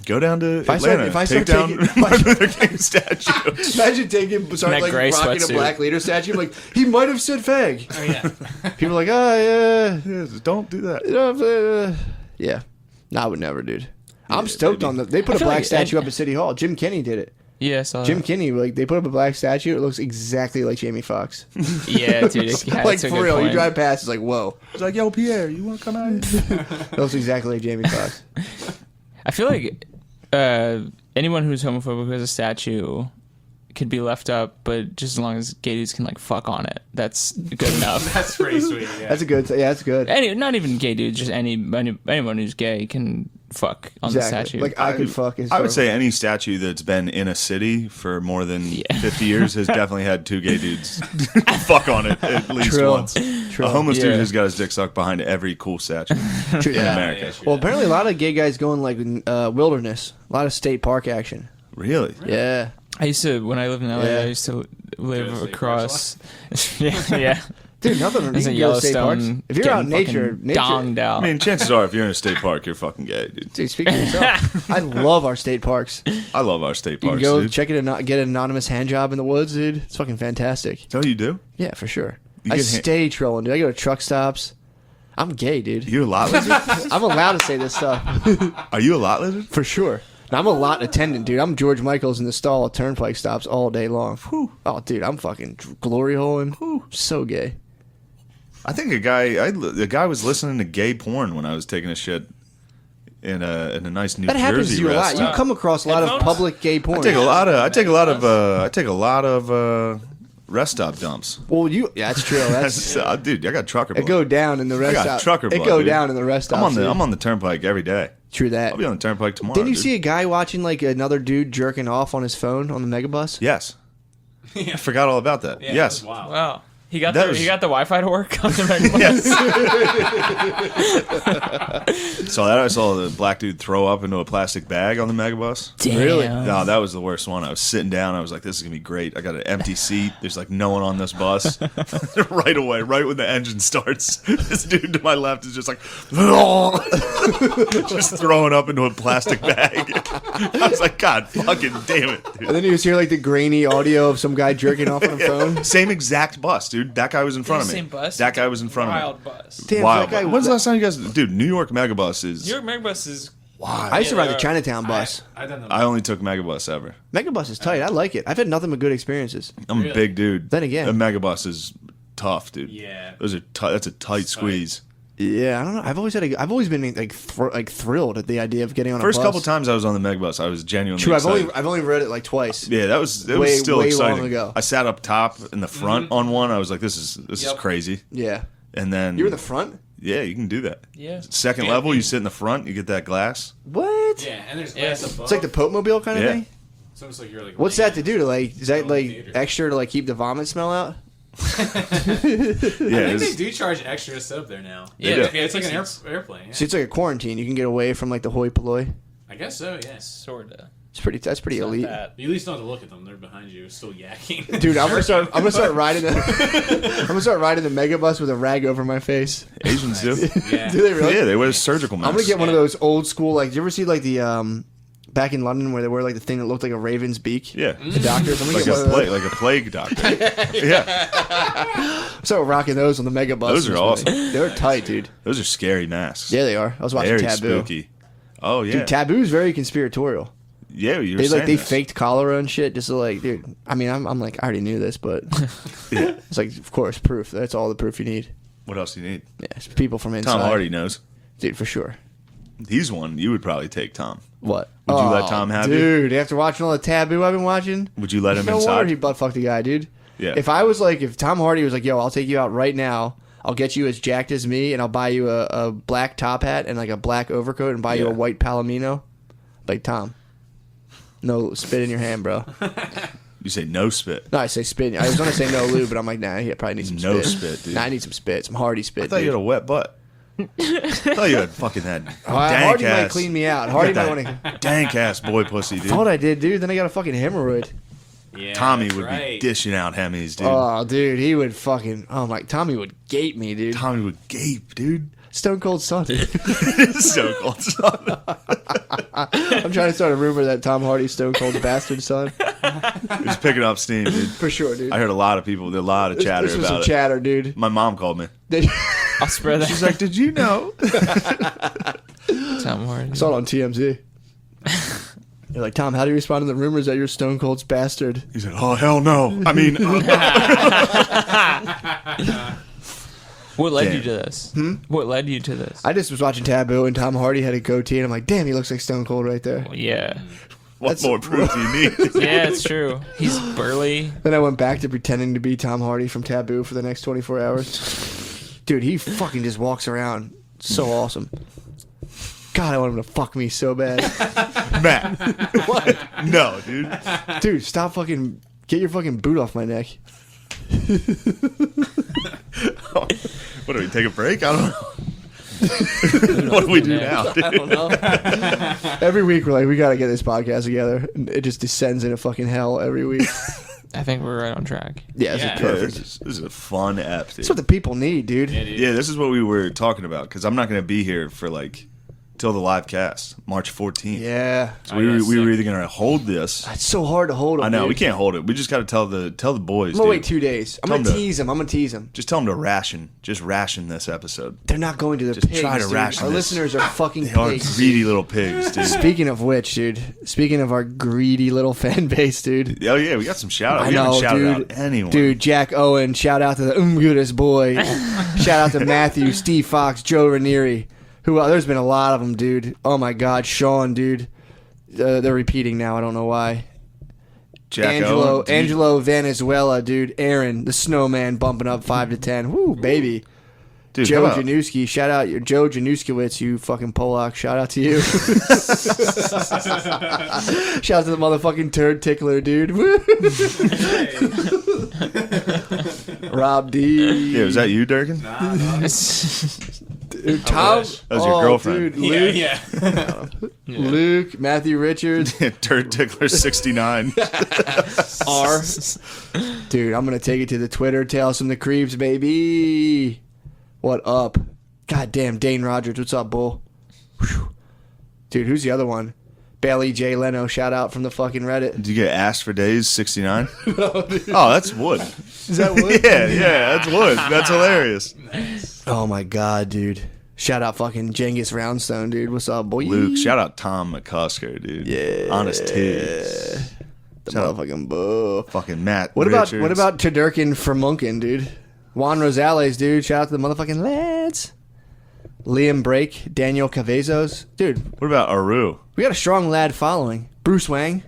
Go down to I start- Atlanta. if I Take start down taking- Martin Luther King statue. Imagine start that like gray rocking sweatsuit. a black leader statue. Like, he might have said fag. Oh yeah. People are like, oh, yeah. Yes, don't do that. Yeah. No, I would never, dude. I'm stoked on They put I a feel black like- statue up at City Hall. Jim Kenny did it. Yeah, I saw Jim that. Kenny, like, they put up a black statue. It looks exactly like Jamie Foxx. Yeah, dude. Yeah, Like, that's a for good real. You point. drive past, it's like, whoa. It's like, yo, Pierre, you want to come out here? It looks exactly like Jamie Foxx. I feel like anyone who's homophobic who has a statue could be left up, but just as long as gay dudes can like fuck on it, that's good enough. That's pretty sweet. Yeah. That's a good, yeah, that's good. Not even gay dudes, just anyone who's gay can fuck on the statue. Like, I could fuck his I would say any statue that's been in a city for more than 50 years has definitely had two gay dudes fuck on it at least True. once. True. A homeless dude Yeah. has got his dick sucked behind every cool statue True. in America. Well, apparently a lot of gay guys go in, like, wilderness. A lot of state park action. Really? Yeah. I used to, when I lived in LA, Yeah. I used to live Go to across. yeah. Dude, nothing. There's You a can go to state parks. Yellowstone. If you're out in getting nature, fucking donged out. I mean, chances are if you're in a state park, you're fucking gay, dude. dude, speak for yourself. I love our state parks. I love our state You parks, can go dude. check it and get an anonymous hand job in the woods, dude. It's fucking fantastic. Oh, you do? Yeah, for sure. You I get stay trolling, dude. I go to truck stops. I'm gay, dude. You a lot lizard? I'm allowed to say this stuff. Are you a lot lizard? For sure. And I'm a lot attendant, dude. I'm George Michaels in the stall at turnpike stops all day long. Oh, dude, I'm fucking glory holing. So gay. I think a guy was listening to gay porn when I was taking a shit in a nice New That happens Jersey to you a lot. rest You stop. come across a lot of Headphones? public gay porn. I take a lot of rest stop dumps. Well, yeah, that's true. That's Dude, I got trucker blood. it go down in the rest I got stop. trucker It blood, go dude. down in the rest stop. I'm on the turnpike every day. True that. I'll be on the turnpike tomorrow. Didn't you dude. see a guy watching like another dude jerking off on his phone on the megabus? Yes. I forgot all about that. Yeah, yes. that was wild. Wow. He got That was- the Wi-Fi to work on the Megabus. Yes. So that I saw the black dude throw up into a plastic bag on the megabus. Damn. Really? No, that was the worst one. I was sitting down. I was like, this is going to be great. I got an empty seat. There's like no one on this bus. Right away, right when the engine starts, this dude to my left is just like, just throwing up into a plastic bag. I was like, God fucking damn it, dude. And then you just hear like the grainy audio of some guy jerking off on a phone. Same exact bus, dude. That guy was in front of me. Same bus? That guy was in front Wild of me. bus. Damn, Wild. that guy. When's the last time you guys? Dude, New York Megabus is. New York Megabus is wild. I used to ride the Yeah. Chinatown bus. I don't know. I only took Megabus ever. Megabus is tight. I like it. I've had nothing but good experiences. I'm a big dude. Then again. a Megabus is tough, dude. Yeah. Those are that's a tight squeeze. Yeah, I don't know. I've always been like thrilled at the idea of getting on First a bus. couple times I was on the Megabus, I was genuinely True, excited. I've only read it like twice. Yeah, it was Way- still way exciting. long ago. I sat up top in the front on one. I was like, this is crazy. Yeah. And then You were in the front? Yeah, you can do that. Yeah. Second level, you sit in the front, you get that glass. What? Yeah, and there's Yeah. glass above. It's like the Pope Mobile kind of Yeah. thing? It's almost like you're like. What's that to do? To like, is that Go like theater. extra to like keep the vomit smell out? Yeah, I think they it's- do charge extra to sit up there now. They Yeah, do. it's like an airplane. Yeah. So it's like a quarantine. You can get away from like the hoi polloi. I guess so. Yes. Sorta. That's pretty elite. You at least don't have to look at them. They're behind you, still yakking. Dude, I'm gonna start riding the Megabus with a rag over my face. Asians do. Yeah. Do they really? Yeah, they wear surgical masks. I'm gonna get one of those old school, like, do you ever see like the back in London where they wear like the thing that looked like a raven's beak? Yeah. The doctors. I'm gonna Like get one of those. like a plague doctor. Yeah. So rocking those on the Megabus. Those are awesome. They're tight, dude. Those are scary masks. Yeah, they are. I was watching Very Taboo. spooky. Oh yeah. Dude, Taboo's very conspiratorial. Yeah, you were They saying they this. faked cholera and shit just to like, dude. I mean, I'm like, I already knew this, but Yeah. it's like, of course, proof. That's all the proof you need. What else do you need? Yeah, it's people from inside. Tom Hardy knows. dude, for sure. He's one you would probably take, Tom. What? Would you let Tom have you? Dude, after watching all the Taboo I've been watching, Would you let him no inside? wonder he butt fucked a guy, dude. Yeah. If Tom Hardy was like, yo, I'll take you out right now. I'll get you as jacked as me, and I'll buy you a black top hat and like a black overcoat and buy you a Yeah. white Palomino. Like, Tom, no spit in your hand, bro. You say no spit. No, I say spit. I was going to say no lube, but I'm like, nah, he probably needs some No spit. spit, dude. Nah, I need some spit, some Hardy spit. I thought you had a wet butt. I thought you had fucking that dank Hardy might ass. clean me out. Hardy might Got want to. that dank ass boy pussy, dude. Thought I did, dude. Then I got a fucking hemorrhoid. Yeah, Tommy that's would be right. dishing out Hemis, dude. Oh, dude, he would fucking. Oh my, Tommy would gape me, dude. Tommy would gape, dude. Stone Cold Son. So cold. son. I'm trying to start a rumor that Tom Hardy's Stone Cold's bastard son. He's picking up steam, dude. For sure, dude. I heard a lot of people, a lot of chatter this was some about it. chatter, dude. My mom called me. I'll spread that. She's like, "Did you know?" Tom Hardy. I saw it on TMZ. You're like, Tom, how do you respond to the rumors that you're Stone Cold's bastard? He said, "Oh hell no." I mean, What led Damn. you to this? What led you to this? I just was watching Taboo and Tom Hardy had a goatee, and I'm like, damn, he looks like Stone Cold right there. Yeah. what more proof do you need? Yeah, it's true. He's burly. Then I went back to pretending to be Tom Hardy from Taboo for the next 24 hours. Dude, he fucking just walks around. So awesome. God, I want him to fuck me so bad. Matt. What? No, dude. Dude, stop fucking. Get your fucking boot off my neck. What do we take a break? I don't know. What do we do now? Dude? I don't know. Every week we're like, we gotta get this podcast together. And it just descends into fucking hell every week. I think we're right on track. Yeah, this Yeah. is Yeah, perfect. this is a fun ep, dude. That's what the people need, dude. Yeah, dude. Yeah, this is what we were talking about because I'm not going to be here for like till the live cast, March 14th. Yeah. So Oh, we yeah, were sick. either going to hold this. It's so hard to hold them. I know dude. we can't hold it. We just got to tell the boys. I'm gonna Dude. wait 2 days. I'm Tell gonna them to- tease them. I'm gonna tease them. Just tell them to ration. Just ration this episode. They're not going to the Just pigs. try to dude. ration Our this. listeners are fucking They are pigs. greedy little pigs, dude. Speaking of which, dude. Speaking of our greedy little fan base, dude. Oh yeah, we got some shout out. I We haven't know, shouted dude. out anyone. Dude, Jack Owen. Shout out to the goodest boy. Shout out to Matthew, Steve Fox, Joe Ranieri. Who? There's been a lot of them, dude. Oh my God, Sean, dude. They're repeating now. I don't know why. Jack Owen, dude. Angelo Venezuela, dude. Aaron, the snowman, bumping up 5 to 10. Woo, baby. Dude, Joe how about- Januski, shout out Joe Januskiewicz, you fucking Polak. Shout out to you. Shout out to the motherfucking turd tickler, dude. Woo. Rob D. Yeah, was that you, Durkin? Dude, Tom. That was your girlfriend. Dude, Yeah, Luke, yeah. Luke, Matthew Richards, Turd Tickler 69. R. Dude, I'm gonna take it to the Twitter. Tales from the Creeps, baby. What up? God damn, Dane Rogers. What's up, bull? Whew. Dude, who's the other one? Bailey J. Leno. Shout out from the fucking Reddit. Did you get asked for days 69? Oh, that's Wood. Is that what? Yeah, that's Wood. That's hilarious. Oh my god, dude. Shout out fucking Genghis Roundstone, dude. What's up, boy? Luke, shout out Tom McCusker, dude. Yeah. Honest titties. The Shout out motherfucking bull. fucking Matt. What about Richards. Tedurkin Fermunkin, dude? Juan Rosales, dude. Shout out to the motherfucking lads. Liam Brake, Daniel Cavazos. Dude, What about Aru? we got a strong lad following. Bruce Wang,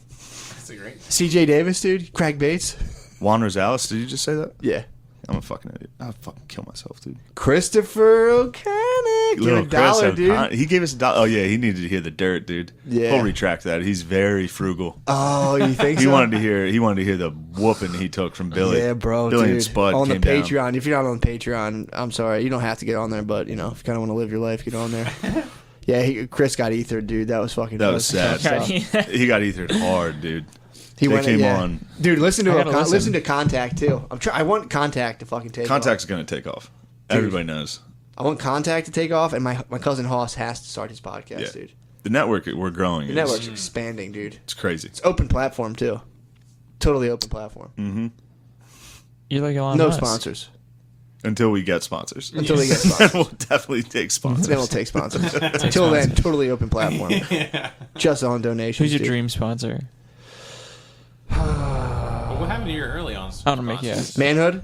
That's a great. CJ Davis, dude. Craig Bates. Juan Rosales? Did you just say that? Yeah. I'm a fucking idiot. I'll fucking kill myself, dude. Christopher O'Connor. Give a dollar, dude. He gave us $1. Oh yeah, he needed to hear the dirt, dude. Yeah. He'll retract that. He's very frugal. Oh, you think He so? wanted to hear. He wanted to hear the whooping he took from Billy. Yeah, bro, Billy dude. and Spud on the came down. Patreon. If you're not on the Patreon, I'm sorry. You don't have to get on there, but, you know, if you kind of want to live your life, get on there. Yeah, Chris got ethered, dude. That was fucking That was tough sad. stuff. He got ethered hard, dude. He They came yeah. on. Dude, listen I to gotta listen. listen to Contact, too. I want Contact to fucking take off. Contact's gonna take off. Everybody knows. I want Contact to take off, and my cousin Hoss has to start his podcast, Yeah. dude. The network we're growing. The network's expanding, dude. It's crazy. It's open platform, too. Totally open platform. You're like Elon No Musk. sponsors. Until we get sponsors. Until they get Then sponsors. we'll definitely take sponsors. Then we'll take sponsors. Until then, totally open platform. Just on donations. Who's your dude. dream sponsor? But what happened to your early on? I don't make you ask. Manhood?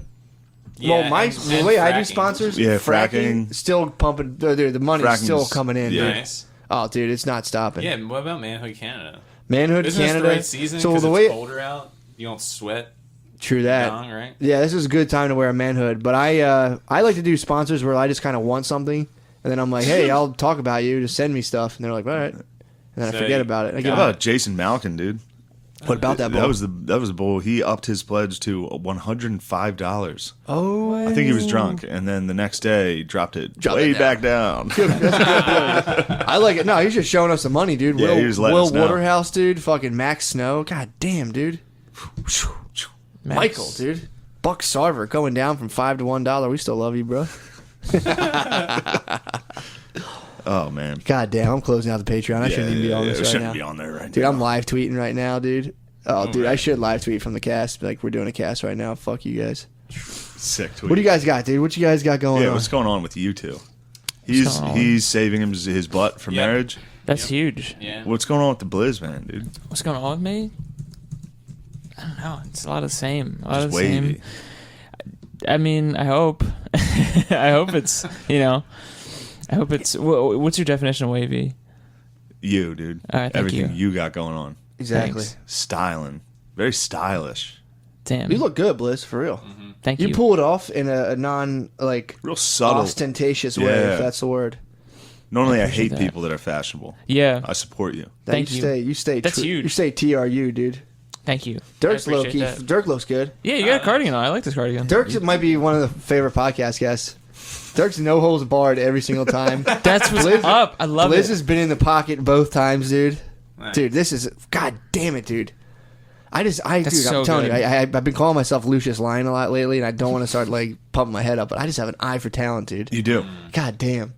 Yeah, well, and the way I do fracking. sponsors, Yeah, fracking. still pumping. Dude, the money's Fracking's- still coming in. yeah. Dude. Nice. Oh, dude, it's not stopping. Yeah, what about Manhood Canada? Manhood Isn't Canada. this the right season? So Because the it's way, colder out. You don't sweat. true that. Young, right? Yeah, this is a good time to wear a manhood. But I like to do sponsors where I just kind of want something, and then I'm like, hey, I'll talk about you. Just send me stuff, and they're like, all right, and then I So forget you- about it. I How give about Jason Malkin, dude? what about that? That was the bull. He upped his pledge to $105. Oh, I think he was drunk, and then the next day dropped it Dropped way it down. back down. I like it. No, he's just showing us the money, dude. Yeah, he was letting Will us know. Waterhouse, dude. Fucking Max Snow. God damn, dude. Max. Michael, dude. Buck Sarver going down from $5 to $1. We still love you, bro. Oh man, God damn, I'm closing out the Patreon. I shouldn't even be on this we right shouldn't now. be on there right Dude, now. I'm live tweeting right now, dude. Oh, dude, I should live tweet from the cast. Be like, we're doing a cast right now. Fuck you guys. Sick tweet. What do you guys got, dude? What you guys got going Yeah, on? what's going on with you two? He's going on? he's saving his butt for Yep. marriage. That's huge. Yeah. What's going on with the Blizz, man, dude? What's going on with me? I don't know. It's a lot of the same. A lot Just of the wavy. same. I mean, I hope. I hope it's, I hope it's. What's your definition of wavy? You, dude. All right, thank Everything you. you got going on. Exactly. Thanks. Styling. Very stylish. Damn. You look good, Bliss, for real. Thank You you. pull it off in a non, like, Real subtle. ostentatious way, Yeah. if that's the word. Normally I appreciate hate that. people that are fashionable. Yeah. I support you. That Thank you. You stay That's huge. You stay TRU, dude. Thank you. Dirk's I low appreciate key. that. Dirk looks good. Yeah, you got a cardigan on. I like this cardigan. Dirk might be one of the favorite podcast guests. Dirk's no holds barred every single time. That's what's Blizz- up. I love Blizz it. has been in the pocket both times, dude. Nice. Dude, this is God damn it, dude. Dude, so I'm telling good. you, I've been calling myself Lucius Lyon a lot lately, and I don't want to start like pumping my head up, but I just have an eye for talent, dude. You do. God damn.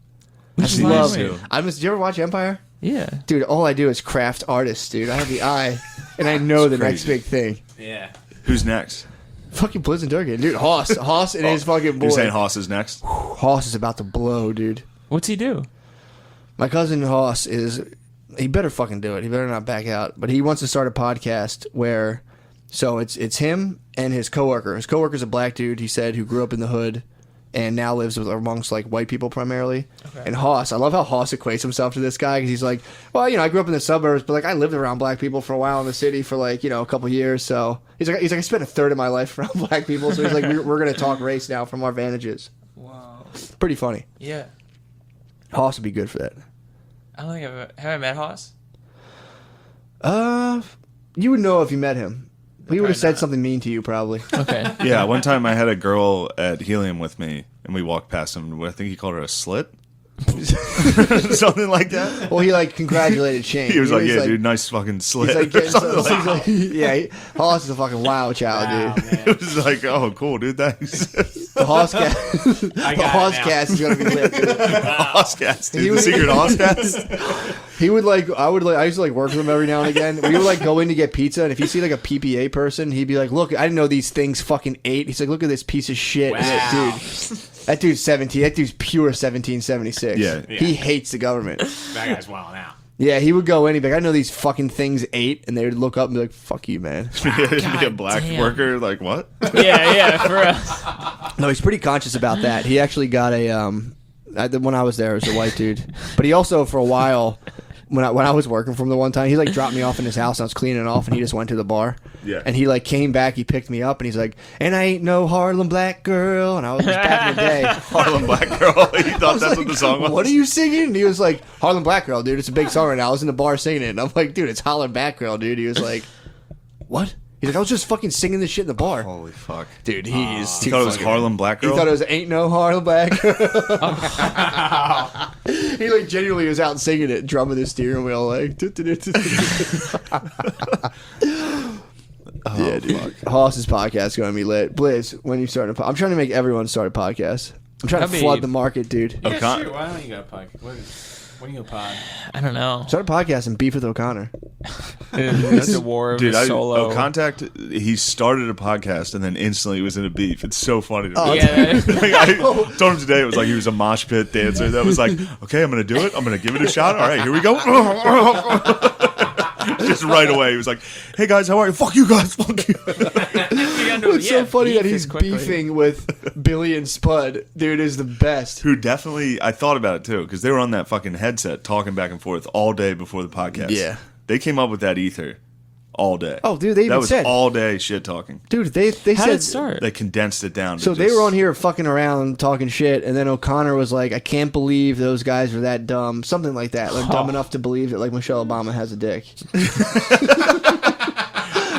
Lucius I Lyon, love wait. it. Did you ever watch Empire? Yeah. Dude, all I do is craft artists, dude. I have the eye, and I know the next crazy. big thing. Yeah. Who's next? Fucking Blizz and Durkin, dude. Hoss and his fucking boy. You're saying Hoss is next? Hoss is about to blow, dude. What's he do? My cousin Hoss he better fucking do it. He better not back out. But he wants to start a podcast where, so it's him and his coworker. His coworker's a black dude, he said, who grew up in the hood and now lives amongst like white people primarily. Okay. And Hoss, I love how Hoss equates himself to this guy because he's like, well, I grew up in the suburbs, but like I lived around black people for a while in the city for like a couple years. So he's like I spent a third of my life around black people. So he's like, we're gonna talk race now from our vantages. Wow. Pretty funny. Yeah. Hoss would be good for that. I don't think have I met Hoss? You would know if you met him. He would have said not. something mean to you, probably. Okay. Yeah, one time I had a girl at Helium with me, and we walked past him. I think he called her a slit. Something like that. Well, he like congratulated Shane. He was like, "Yeah, dude, nice fucking slit." He's like, getting Something he's like like, yeah, Hoss is a fucking wild child, Wow, dude. man. It was like, "Oh, cool, dude, thanks." The Hoss cast, I the got Hoss it now. cast is gonna be lit. Dude. Hosscast, dude. He The was- secret Hosscast. He would like, I used to like work with him every now and again. We would like go in to get pizza, and if you see like a PPA person, he'd be like, "Look, I didn't know these things fucking ate." He's like, "Look at this piece of shit, Wow. dude." That dude's 17. That dude's pure 1776. Yeah. He hates the government. That guy's wilding out. Yeah, he would go in. He'd be like, "I know these fucking things ate," and they would look up and be like, "Fuck you, man." Be a God black damn. worker, like what? Yeah, for real. No, he's pretty conscious about that. He actually got a When I was there, it was a white dude. But he also, for a while, when I was working for him the one time, he like dropped me off in his house. And I was cleaning it off, and he just went to the bar. Yeah. And he like came back, he picked me up, and he's like, "And I ain't no Harlem black girl." And I was back in the day. Harlem Black Girl. He thought that's what the song was. What are you singing? And he was like, "Harlem Black Girl, dude. It's a big song right now." I was in the bar singing it, and I'm like, "Dude, it's Harlem Black Girl, dude." He was like, "What?" He's like, "I was just fucking singing this shit in the bar." Holy fuck. Dude, he's He thought it was Harlem Black He Girl? thought it was "Ain't No Harlem Black Girl." He like genuinely was out singing it, drumming the steering wheel, like. Yeah, dude. Hoss's podcast is going to be lit. Blizz, when you start I'm trying to make everyone start a podcast. I'm trying to flood the market, dude. Yeah, sure. Why don't you go podcast? What do you go pod? I don't know. Start a podcast and beef with O'Connor. It's a war of Dude, solo. Contact, he started a podcast and then instantly was in a beef. It's so funny to me. Oh, yeah. Like, I told him today it was like he was a mosh pit dancer that was like, okay, I'm going to do it. I'm going to give it a shot. All right, here we go. Just right away, he was like, hey guys, how are you? Fuck you guys. Fuck you. It's so funny that he's beefing with Billy and Spud. Dude is the best. Who definitely, I thought about it too, because they were on that fucking headset talking back and forth all day before the podcast. Yeah. They came up with that ether all day. Oh, dude, they even that was said all day shit talking. Dude, they How said did it start? They condensed it down. To so they just- were on here fucking around talking shit, and then O'Connor was like, "I can't believe those guys are that dumb," something like that, like dumb enough to believe that like Michelle Obama has a dick.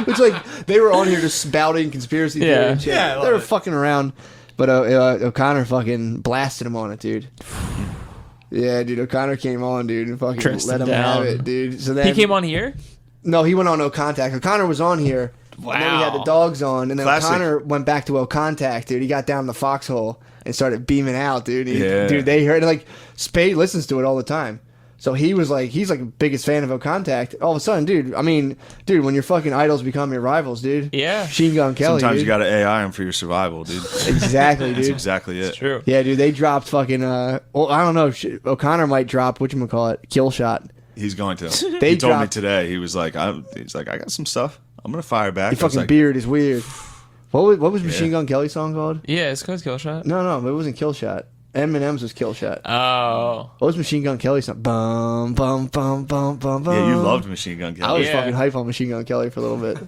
Which like they were on here just spouting conspiracy theory and shit. Yeah, I love they were it. fucking around, but O'Connor fucking blasted him on it, dude. Yeah, dude, O'Connor came on, dude, and fucking Dressed let him him have down. it, dude. So then He came on here? No, he went on No Contact. O'Connor was on here. And then he had the dogs on, and then Classic. O'Connor went back to O Contact, dude. He got down the foxhole and started beaming out, dude. Yeah. Dude, they heard like Spade listens to it all the time. So he was like, he's like the biggest fan of O Contact. All of a sudden, dude, I mean, dude, when your fucking idols become your rivals, dude. Yeah. Machine Gun Kelly. Sometimes dude. you got to AI them for your survival, dude. Exactly, That's dude. exactly it. True. Yeah, dude, they dropped fucking, well, I don't know. O'Connor might drop, whatchamacallit, Kill Shot. He's going to. They He told me dropped- today. He was like, I got some stuff. I'm gonna fire back. The I was fucking like, beard is weird. What was Machine Gun Kelly's song called? Yeah, it's called Kill Shot. No, it wasn't Kill Shot. Eminem's was Kill Shot. Oh. What was Machine Gun Kelly's song? Bum, bum, bum, bum, bum, bum. Yeah, you loved Machine Gun I Kelly. was Yeah. fucking hype on Machine Gun Kelly for a little bit.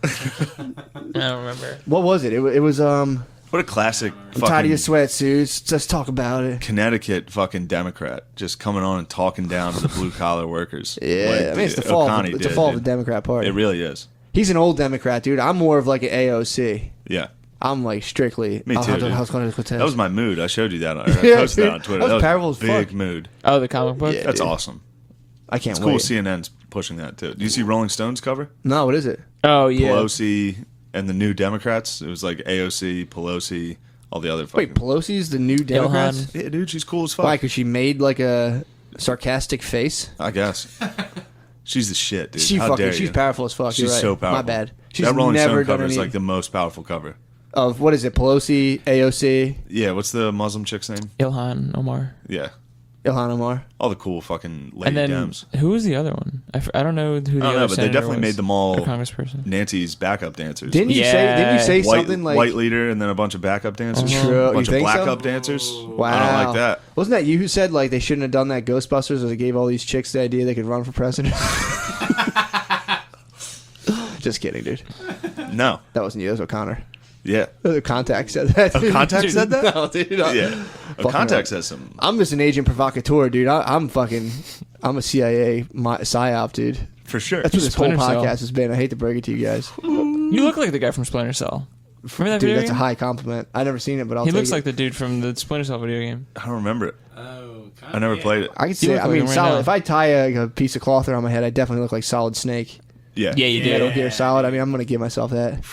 I don't remember. What was it? It was What a classic I'm tired of fucking your sweatsuits. Let's talk about it. Connecticut fucking Democrat just coming on and talking down to the blue collar workers. Yeah, Like I mean it's the fall. O'Connor It's the did, fall of the dude. Democrat Party. It really is. He's an old Democrat, dude. I'm more of like an AOC. Yeah. I'm like strictly. Me too, dude. That was my mood. I showed you that. I Yeah, posted that dude. on Twitter. That was powerful as big fuck. mood. Oh, the comic book? Yeah. That's dude. awesome. I can't It's cool wait. CNN's pushing that too. Do you see Rolling Stone's cover? No, what is it? Oh, yeah. Pelosi and the New Democrats. It was like AOC, Pelosi, all the other fucking. Wait, Pelosi's the new Democrats? Yeah, dude, she's cool as fuck. Why? Because she made like a sarcastic face. I guess. She's the shit, dude. She's How dare you? powerful as fuck. She's You're right. so powerful. My bad. She's that Rolling never Stone done cover is any like the most powerful cover. of what is it? Pelosi, AOC, Yeah, what's the Muslim chick's name? Ilhan Omar. Yeah. Ilhan Omar. All the cool fucking lady And then Dems. who was the other one? I don't know who the I don't other know, but they senator definitely was. made them all Or congressperson. Nancy's backup dancers. Didn't you Yeah. say white, something like white leader and then a bunch of backup dancers? True. A bunch You of think so? black-up dancers? Wow. I don't like that. Wasn't that you who said like they shouldn't have done that Ghostbusters as it gave all these chicks the idea they could run for president? Just kidding, dude. No. That wasn't you. That was O'Connor. Yeah. The Contact said that. A Contact said that? No, dude. Yeah. A Fucking Contact hell. says some. I'm just an agent provocateur, dude. I'm a CIA psyop, dude. For sure. That's what this whole Splinter Cell. podcast has been. I hate to break it to you guys. You look like the guy from Splinter Cell. Remember that Dude, video that's a game? high compliment. I've never seen it, but I'll He take looks it. like the dude from the Splinter Cell video game. I don't remember it. Oh, I never played it. I could say. look I like mean, him right solid. now. If I tie a piece of cloth around my head, I definitely look like Solid Snake. Yeah. Yeah, you Metal did. Gear Solid. I mean, I'm gonna give myself that.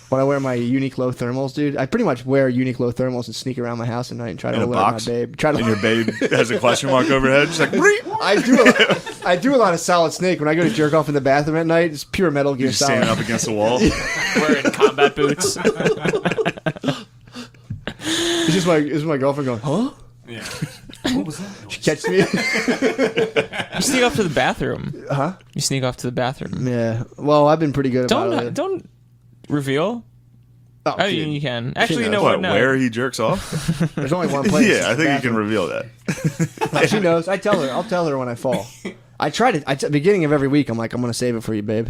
When I wear my Uniqlo thermals, dude, I pretty much wear Uniqlo thermals and sneak around my house at night and try to In a alert box? my babe. Try to. And your babe has a question mark over her head. She's like, "Breep." I do a lot of Solid Snake when I go to jerk off in the bathroom at night. It's pure Metal Gear You're just Solid. standing up against the wall. Wearing combat boots. It's just my girlfriend going, huh? Yeah. She catches me. You sneak off to the bathroom. Huh? You sneak off to the bathroom. Yeah. Well, I've been pretty good about it. Don't reveal. Oh, dude. you can. Actually, you know What, what? No. where he jerks off? There's only one place. Yeah, I think you Bathroom. can reveal that. She knows. I tell her. I'll tell her when I fall. I try to. Beginning of every week, I'm like, I'm gonna save it for you, babe.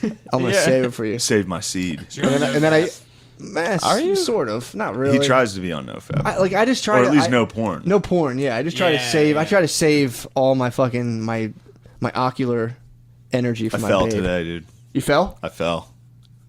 I'm gonna Yeah. save it for you. Save my seed. And then I. Are you? Sort of? Not really. He tries to be on NoFap. I just try Or to. at least I- no porn. No porn. Yeah, I just try to Yeah, save. I yeah. try to save all my fucking my ocular energy for I my fell babe. today, dude. You fell? I fell.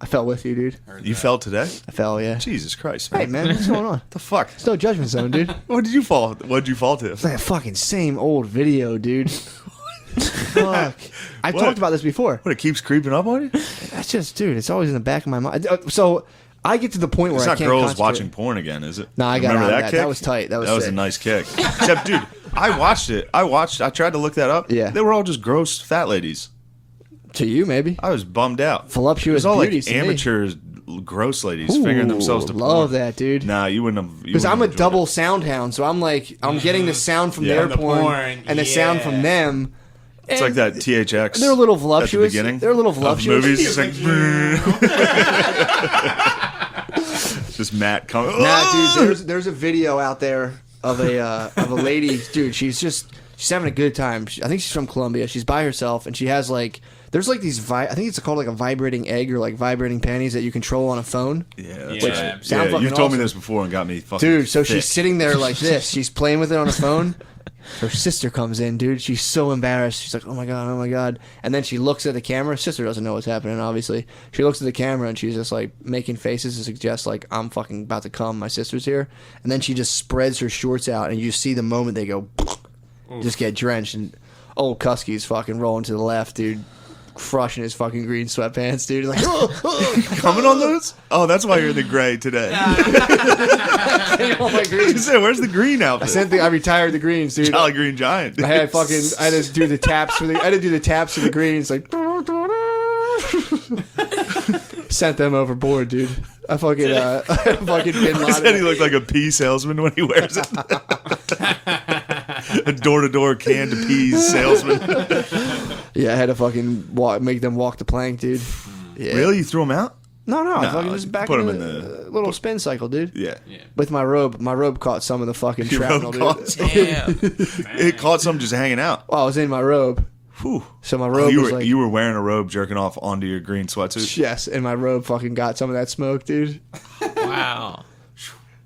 I fell with you, dude. You fell today? I fell. Yeah. Jesus Christ, Hey man. man, what's going on? The fuck? It's no judgment zone, dude. What did you fall? What did you fall to? That fucking same old video, dude. Fuck. I've What? talked about this before. What? It keeps creeping up on you? That's just, dude. It's always in the back of my mind. So I get to the point where It's I not can't girls concentrate. watching porn again, is it? No, I got Remember out of that that. kick? That was tight. That was a sick. nice kick. Except, dude, I watched it. I tried to look that up. Yeah. They were all just gross fat ladies. To you, maybe. I was bummed out. Voluptuous It was all like beauties to me. amateur gross ladies fingering themselves to love porn. that, dude. Nah, you wouldn't have. Because I'm a double sound hound, so I'm like, I'm getting the sound from Yeah. their And the porn, porn, and the sound yeah. from them. It's like that THX. They're a little At the voluptuous. beginning. They're a little of voluptuous. movies. It's like. Just Matt coming. Nah, dude, there's a video out there of a lady, dude. She's having a good time. I think she's from Colombia. She's by herself, and she has like there's like these I think it's called like a vibrating egg or like vibrating panties that you control on a phone. Yeah, that's Yeah. right. Sound Yeah, fucking you've told me awesome. this before and got me fucking. Dude, so thick. she's sitting there like this. She's playing with it on a phone. Her sister comes in, dude. She's so embarrassed. She's like, oh my God. And then she looks at the camera. Sister doesn't know what's happening, obviously. She looks at the camera and she's just like making faces to suggest like, I'm fucking about to come. My sister's here. And then she just spreads her shorts out and you see the moment they go, just get drenched. And old Kusky's fucking rolling to the left, dude. Crushing his fucking green sweatpants, dude. He's like, coming on those. Oh, that's why you're in the gray today. oh my green. You said, where's the green outfit? I retired the greens, dude. Jolly Green Giant. I had to do the taps for the greens, like sent them overboard, dude. I fucking Bin I said he Laden. looked like a pea salesman when he wears it. A door-to-door canned peas salesman. Yeah, I had to fucking make them walk the plank, dude. Yeah. Really? You threw him out? No, I No, fucking just back put in 'em in the little spin cycle, dude. Yeah. With my robe. My robe caught some of the fucking Your shrapnel, robe dude. caught some. Damn. It caught some just hanging out. Well, I was in my robe, Whew. so my Oh, robe you was were like, you were wearing a robe jerking off onto your green sweatsuit. yes, and my robe fucking got some of that smoke, dude. Wow.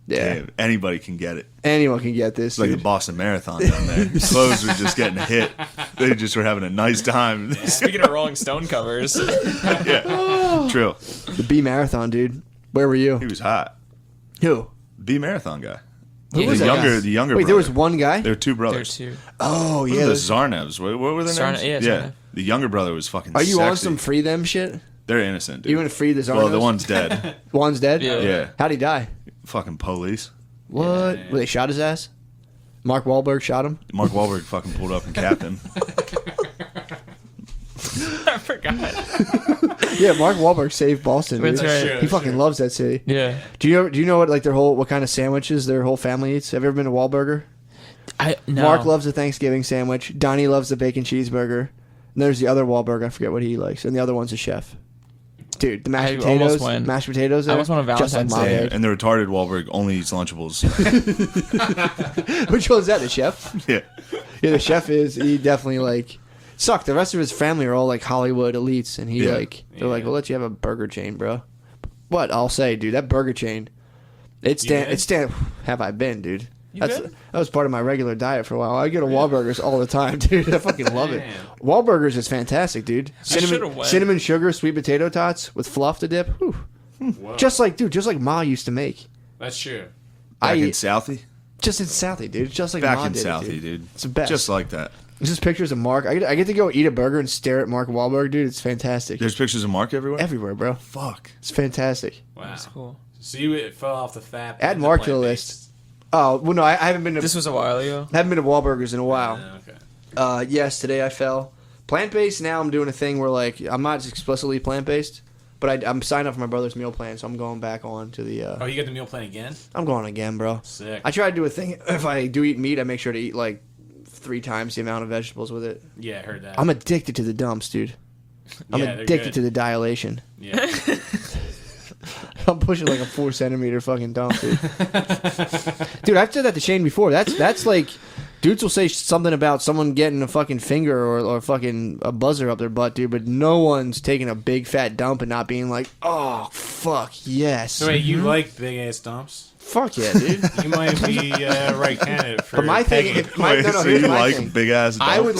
Yeah, Damn, anybody can get it. anyone can get this, It's like the dude. Boston Marathon down there. Clothes were just getting hit. They just were having a nice time. Speaking of Rolling Stone covers, Yeah. True. The B marathon, dude. Where were you? He was hot. Who? B marathon guy. Who was the that younger guy? the younger Wait, brother. there was one guy. There were two there's brothers. two. Oh Yeah, yeah. the Zarnevs. What were their Zarnev- names? yeah, Zarnev. The younger brother was fucking Are you sexy. on some free them shit? They're innocent, dude. You want to free the Zarnos? Well, the one's dead. One's dead. Yeah. Yeah. How'd he die? Fucking police. What? Well, they shot his ass. Mark Wahlberg shot him. Mark Wahlberg fucking pulled up and capped him. I forgot. Yeah, Mark Wahlberg saved Boston. That's Dude. right. He fucking loves that city. Yeah. Do you know what like what kind of sandwiches their whole family eats? Have you ever been to Wahlburger? No. Mark loves the Thanksgiving sandwich. Donnie loves the bacon cheeseburger. And there's the other Wahlberg. I forget what he likes. And the other one's a chef. Dude, the mashed I potatoes. almost went. Mashed potatoes. I There, almost went on just like Valentine's my Day. bag. And the retarded Wahlberg only eats Lunchables. Which one's that? The chef? Yeah. Yeah, the chef is. He definitely like sucked. The rest of his family are all like Hollywood elites, and he Yeah. they're like, we'll let you have a burger chain, bro. What I'll say, dude, that burger chain, have I been, dude? That was part of my regular diet for a while. I get a Wahlburgers all the time, dude. I fucking love it. Wahlburgers is fantastic, dude. should've went. Cinnamon sugar, sweet potato tots with fluff to dip. Whew. Just like Ma used to make. That's true. Back in I Southie? just in Southie, dude. Just like Back Ma in did it, Southie, dude. It's the best. Just like that. It's just pictures of Mark. I get to go eat a burger and stare at Mark Wahlberg, dude. It's fantastic. There's pictures of Mark everywhere? Everywhere, bro. Fuck. It's fantastic. Wow. That's cool. So you fell off the fat. Add and Mark to the plant-based. list. Oh well, no, I haven't been to. This was a while ago. haven't been to Wahlburgers in a while. Okay. Yes, today I fell. Plant based. Now I'm doing a thing where like I'm not explicitly plant based, but I'm signed up for my brother's meal plan, so I'm going back on to the. Oh, you got the meal plan again? I'm going again, bro. Sick. I try to do a thing. If I do eat meat, I make sure to eat like 3 times the amount of vegetables with it. Yeah, I heard that. I'm addicted to the dumps, dude. I'm Yeah, they're addicted good. to the dilation. Yeah. I'm pushing like a 4 centimeter fucking dump, dude. Dude, I've said that to Shane before. That's like, dudes will say something about someone getting a fucking finger or fucking a buzzer up their butt, dude, but no one's taking a big fat dump and not being like, oh, fuck, yes. So wait, you like big ass dumps? Fuck yeah, dude. You might be right candidate for. But my thing, pegging. So here's you my like thing. big ass? I would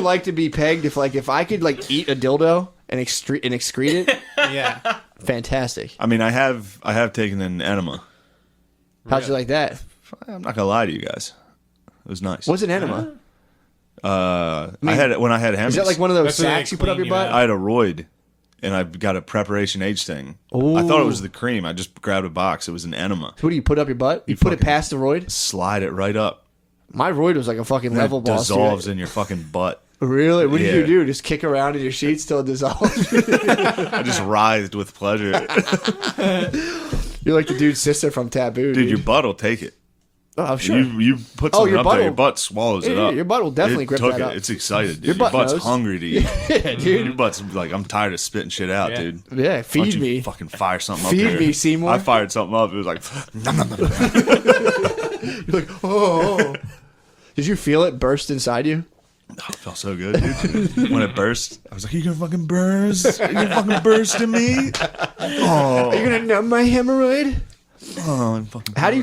like to be pegged if I could like eat a dildo and excrete it. Yeah. Fantastic. I mean, I have taken an enema. How'd you like that? I'm not gonna lie to you guys. It was nice. What's an enema? I had it when I had Hemis. Is that like one of those That's where they sacks you put up clean your you butt? out. I had a roid, and I got a preparation H thing. Ooh. I thought it was the cream. I just grabbed a box. It was an enema. What do you put up your butt? You put it fucking- past the roid? Slide it right up. My roid was like a fucking And level it boss. dissolves Dude. in your fucking butt. Really? What did Yeah. you do? Just kick around in your sheets till it dissolves? I just writhed with pleasure. You're like the dude's sister from Taboo, Dude, your butt will take it. Oh, I'm sure. You put Oh, something your up butt there, your will- butt swallows it Yeah, up. your butt will definitely It grip took that it. up. It's excited, dude. Your Your butt butt's knows. hungry to eat. Yeah, dude. Your butt's like, I'm tired of spitting shit out, Yeah. dude. Yeah, Why don't feed you me. fucking fire something Feed up there. me, Seymour. I fired something up. It was like, nom, nom, nom, nom. You're like, oh. Did you feel it burst inside you? Oh, it felt so good, dude. When it burst, I was like, "Are you gonna fucking burst? Are you gonna fucking burst in me?" Oh, Are you gonna numb my hemorrhoid? I'm fucking. How do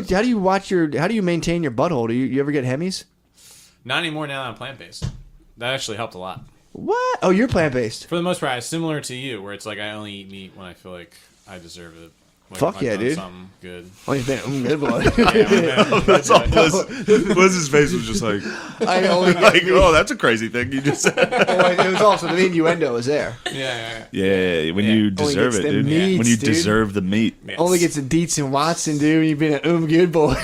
you maintain your butthole? Do you ever get hemis? Not anymore now that I'm plant based. That actually helped a lot. What? Oh, you're plant based. For the most part, it's similar to you, where it's like I only eat meat when I feel like I deserve it. Like Fuck if I've yeah, done dude. Something good. Oh, you think good boy. That's all. Bliss's face was just like, I only get like, meat. oh, that's a crazy thing you just said. Oh, it was also the innuendo was there. Yeah. Yeah, when you deserve gets it, the dude. meats, When you dude. deserve the meat. Yes. Only gets a Dietz and Watson, dude. You've been an good boy.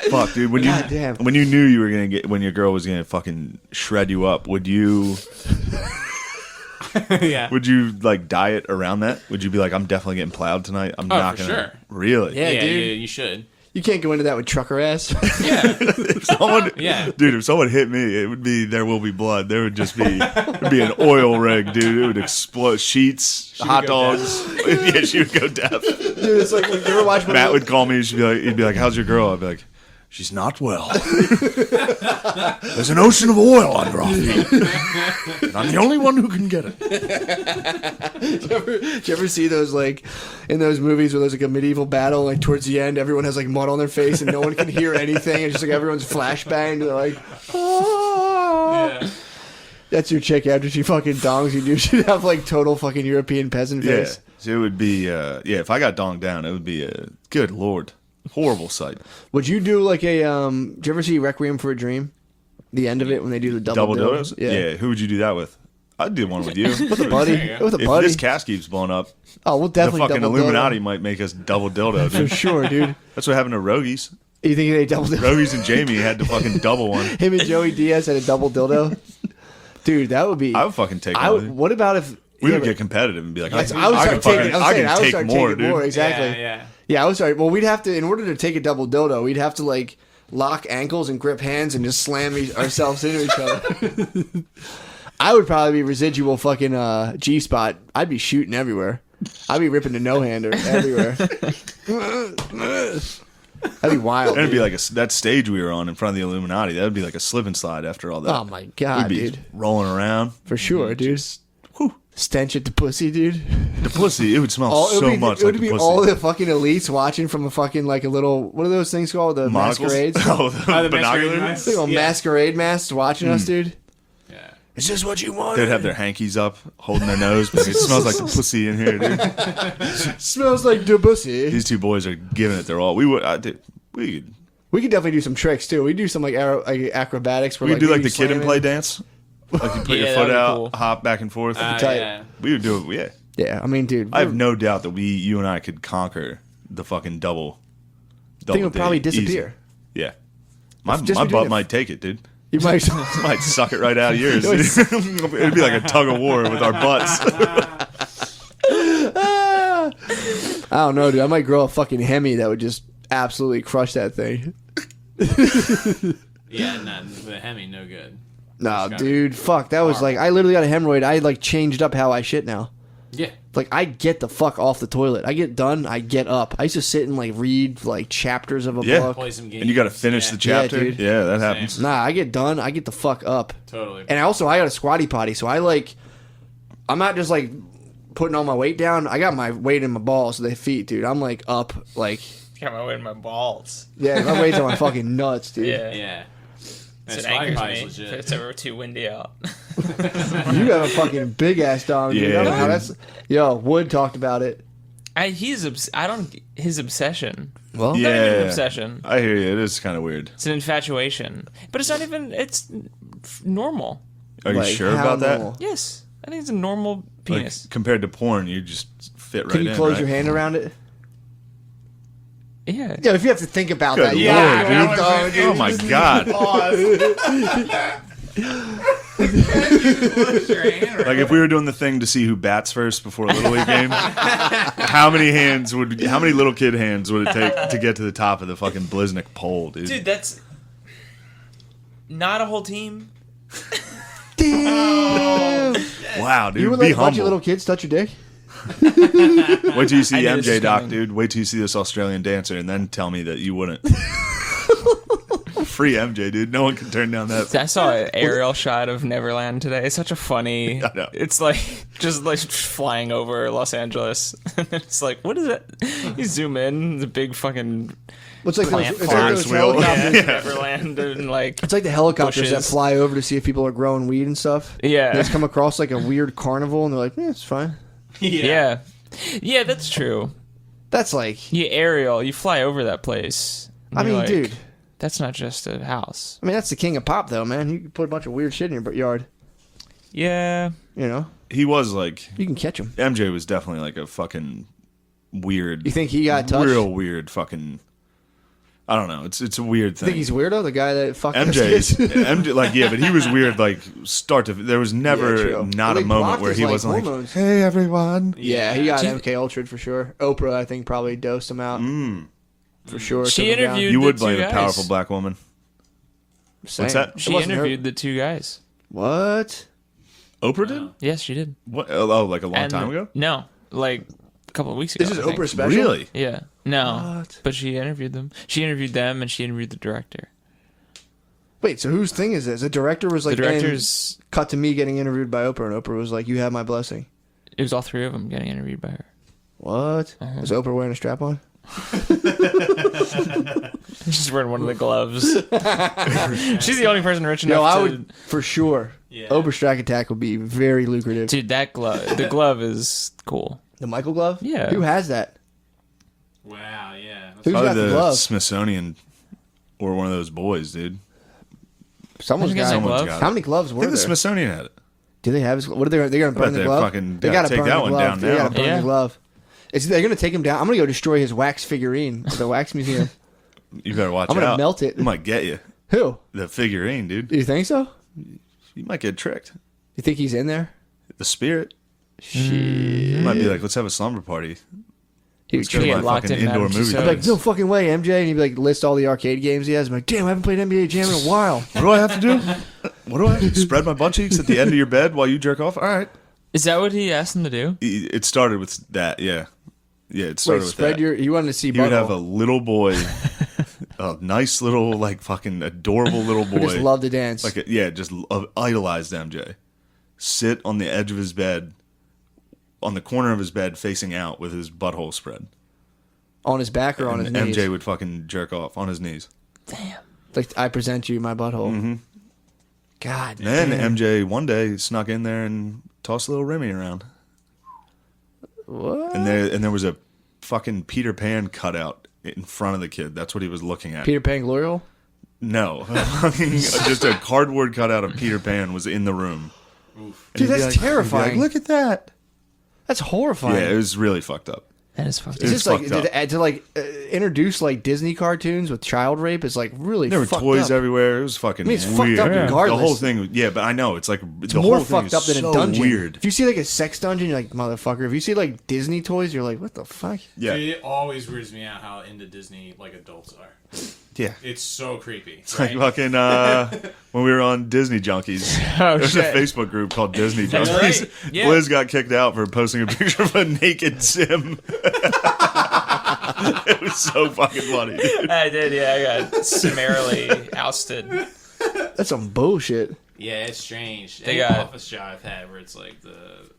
Fuck, dude. When God damn. when you knew you were gonna get when your girl was gonna fucking shred you up, would you Yeah. would you like diet around that? Would you be like, I'm definitely getting plowed tonight. I'm not for gonna. sure. Really? Yeah, Yeah, dude. you should. You can't go into that with trucker ass. Yeah. If someone, Yeah. dude, if someone hit me, it would be there will be blood. There would just be it'd be an oil rig, dude. It would explode. Sheets, hot would go dogs. Yeah, she would go deaf. Dude, it's like when you ever watch one Matt of would call me. He'd be like, "How's your girl?" I'd be like, "She's not well. There's an ocean of oil under our feet. And I'm the only one who can get it." Did you ever see those like in those movies where there's like a medieval battle, like towards the end, everyone has like mud on their face and no one can hear anything. It's just like everyone's flashbanged. They're like, "Ah." Yeah. That's your chick after she fucking dongs you. Dude, she'd have like total fucking European peasant Yeah, face. so it would be. If I got donged down, it would be a good lord, horrible sight. Would you do like a did you ever see Requiem for a Dream? The end of it when they do the double Double dildos. Yeah. Yeah. Who would you do that with? I'd do one with you. With a buddy. There you go. With a If buddy. this cast keeps blowing up, Oh, we'll the definitely fucking double Illuminati dildo. might make us double dildo. For Dude. sure, dude. That's what happened to Rogies. You think they double dildo? Rogies and Jamie had to fucking double one. Him and Joey Diaz had a double dildo. Dude, that would be. I would fucking take I one. would. What about if We yeah, would but- get competitive and be like, I would I start can taking. fucking, I I can would take start more, taking dude. more. Exactly. Yeah. Yeah, I was sorry. Well, we'd have to, in order to take a double dildo, we'd have to like lock ankles and grip hands and just slam ourselves into each other. I would probably be residual fucking G spot. I'd be shooting everywhere. I'd be ripping the no hander everywhere. That'd be wild. And it'd be dude. like that stage we were on in front of the Illuminati. That would be like a slip and slide after all that. Oh my god, We'd be dude! rolling around. For sure, dude. Whew. Stench at the pussy, dude. The pussy, it would smell It would so be, much it would like be the pussy. all the fucking elites watching from a fucking like a little. What are those things called? The Monocles? masquerades. Oh, the the masquerade binoculars. masks? Big old Yeah. masquerade masks watching us, dude. Yeah. Is this what you want? They'd have their hankies up, holding their nose, but it smells like the pussy in here, dude. Smells like the pussy. These two boys are giving it their all. We could We could definitely do some tricks too. We do some like acrobatics. Where, do like you the kid and slam play it. dance. Like you put Yeah, your foot that'd be out, cool. hop back and forth. tight. Yeah. We would do it. Yeah, Yeah, I mean, dude, I have no doubt that you and I could conquer the fucking double. thing would probably date easy. disappear. Yeah, my Just my be doing butt it- might take it, dude. You might. Might suck it right out of yours. It'd be like a tug of war with our butts. I don't know, dude. I might grow a fucking Hemi that would just absolutely crush that thing. Yeah, nah, the Hemi, no good. No, Got dude, fuck. That was like I literally got a hemorrhoid. I like changed up how I shit now. Yeah. Like, I get the fuck off the toilet. I get done, I get up. I used to sit and like read like chapters of a Yeah. book. Play some games. And you got to finish the chapter. Yeah, dude. Yeah, that Same. happens. Nah, I get done, I get the fuck up. Totally. And I got a squatty potty, so I'm not just like putting all my weight down. I got my weight in my balls, the feet, dude. I'm like up, like Got my weight in my balls. yeah, my weight's on my fucking nuts, dude. Yeah. Yeah. So That's it why anchors probably me legit. if it's ever too windy out. You have a fucking big ass dong, dude. Yeah, I don't know how dude. that's. Yo, Wood talked about it. His obsession. Well, Not even an Yeah. obsession. I hear you. It is kind of weird. It's an infatuation. But it's not even, it's normal. Are you like, sure how about that? normal? Yes. I think it's a normal Like, penis. compared to porn, you just fit right Can you in, close right? your hand around it? Yeah. Yeah, if you have to think about Good that. lord, Yeah, dude. Oh my god. Like if we were doing the thing to see who bats first before a Little League game, how many little kid hands would it take to get to the top of the fucking Bliznik pole, dude? Dude, that's not a whole team. Damn. Wow, dude. You would Be let a bunch of humble. little kids touch your dick? Wait till you see I knew this MJ was doc, coming. dude. Wait till you see this Australian dancer and then tell me that you wouldn't. Free MJ, dude. No one can turn down that. I saw an aerial shot of Neverland today. It's such a funny. I know. It's like just like flying over Los Angeles. It's like, what is it? You zoom in, the big fucking It's like Plant those, it's like Ferris those wheel. helicopters. Yeah. Neverland and like It's like the helicopters that Bushes. fly over to see if people are growing weed and stuff. Yeah. They just come across like a weird carnival and they're like, it's fine. yeah, yeah, that's true. That's like, You aerial, you fly over that place. and I you're mean, like, dude. that's not just a house. I mean, that's the king of pop, though, man. You can put a bunch of weird shit in your yard. Yeah, You know, He was like you can catch him. MJ was definitely like a fucking weird. You think he got touched? Real weird fucking. I don't know. It's a weird You thing. think he's weirdo? The guy that fucked MJ's those kids? MJ like yeah, but he was weird like start to. There was never Yeah, true. not Well, a he moment blocked where his, he like, wasn't hormones. like, "Hey everyone." Yeah, he got She- MK Ultra for sure. Oprah, I think, probably dosed him out for sure. She took him down. interviewed- You the would two blame a guys. powerful black woman. Same. What's that? It she wasn't her- interviewed the two guys. What? Oprah did? Yes, she did. What? Oh, like a long And- time ago? No, like a couple of weeks ago. This is I think. Oprah special. Really? Yeah. No. What? But she interviewed them. She interviewed them and she interviewed the director. Wait, so whose thing is this? The director was like, The director's. and cut to me getting interviewed by Oprah, and Oprah was like, "You have my blessing." It was all three of them getting interviewed by her. What? Was Oprah wearing a strap on? She's wearing one of the gloves. She's the only person rich enough No, I to. would for sure. Yeah. Oprah Strike Attack would be very lucrative. Dude, that glove. The glove is cool. The Michael glove? Yeah. Who has that? Wow, yeah. That's Who's Probably got the the glove? Smithsonian or one of those boys, dude. Someone's Who's got got that it. glove? Got it. How many gloves I were think the there? Smithsonian had it. Do they have his? What are they? They're gonna burn Bet the they glove. fucking They gotta gotta take burn that the one glove. down They gotta now. burn Yeah. the glove. They're gonna take him down. I'm gonna go destroy his wax figurine at the wax museum. You better watch I'm gonna out. melt it. It might get you. Who? The figurine, dude. Do you think so? You might get tricked. You think he's in there? The spirit. Shit. You might be like, let's have a slumber party. He would Let's go trick to get my locked fucking in indoor Madame movie. Tussauds. I'd be like, no fucking way, MJ. And he'd be like, list all the arcade games he has. I'm like, damn, I haven't played NBA Jam in a while. What do I have to do? What do I have to spread my butt cheeks at the end of your bed while you jerk off? All right. Is that what he asked them to do? It started with that, yeah. Yeah, it Wait, started with spread that. your. You wanted to see He would have a butthole. little boy, a nice little, like fucking adorable little Who just boy. love to dance. Like, just idolized MJ. Sit on the edge of his bed, on the corner of his bed, facing out with his butthole spread. on his back or on his And knees. MJ would fucking jerk off on his knees. Like, I present you my butthole. Mm-hmm. God. And damn. MJ one day snuck in there and tossed a little Remy around. What? And there was a fucking Peter Pan cutout in front of the kid. That's what he was looking at. Peter Pan Glorial? No, just a cardboard cutout of Peter Pan was in the room. And Dude, he'd be that's like- he'd be terrifying. like, look at that. That's horrifying. Yeah, it was really fucked up. That is fucked It It's was just like fucked up. to introduce like Disney cartoons with child rape is like really There were fucked toys up. everywhere. It was fucking I mean, it's weird. fucked up The regardless. whole thing, yeah, but I know it's like It's the more whole thing fucked up is than so a dungeon. weird. If you see like a sex dungeon, you're like, motherfucker. If you see like Disney toys, you're like, what the fuck? Yeah, Dude, it always weirds me out how into Disney like adults are. Yeah. It's so creepy. It's like fucking when we were on Disney Junkies. Oh, There's shit. a Facebook group called Disney That's Junkies. right. Yeah. Blizz got kicked out for posting a picture of a naked Sim. It was so fucking funny, dude. I did, yeah. I got summarily ousted. That's some bullshit. Yeah, it's strange. They Any got- office job I've had where it's like the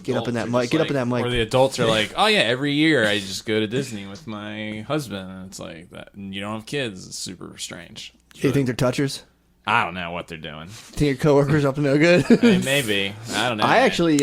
Get up in that adults are mic. just Get up like- in that mic. Or the adults are like, oh yeah, every year I just go to Disney with my husband, and it's like that. And you don't have kids. It's super strange. Do you think they're touchers? I don't know what they're doing. Think your coworkers up to no good? I mean, maybe. I don't know. I actually,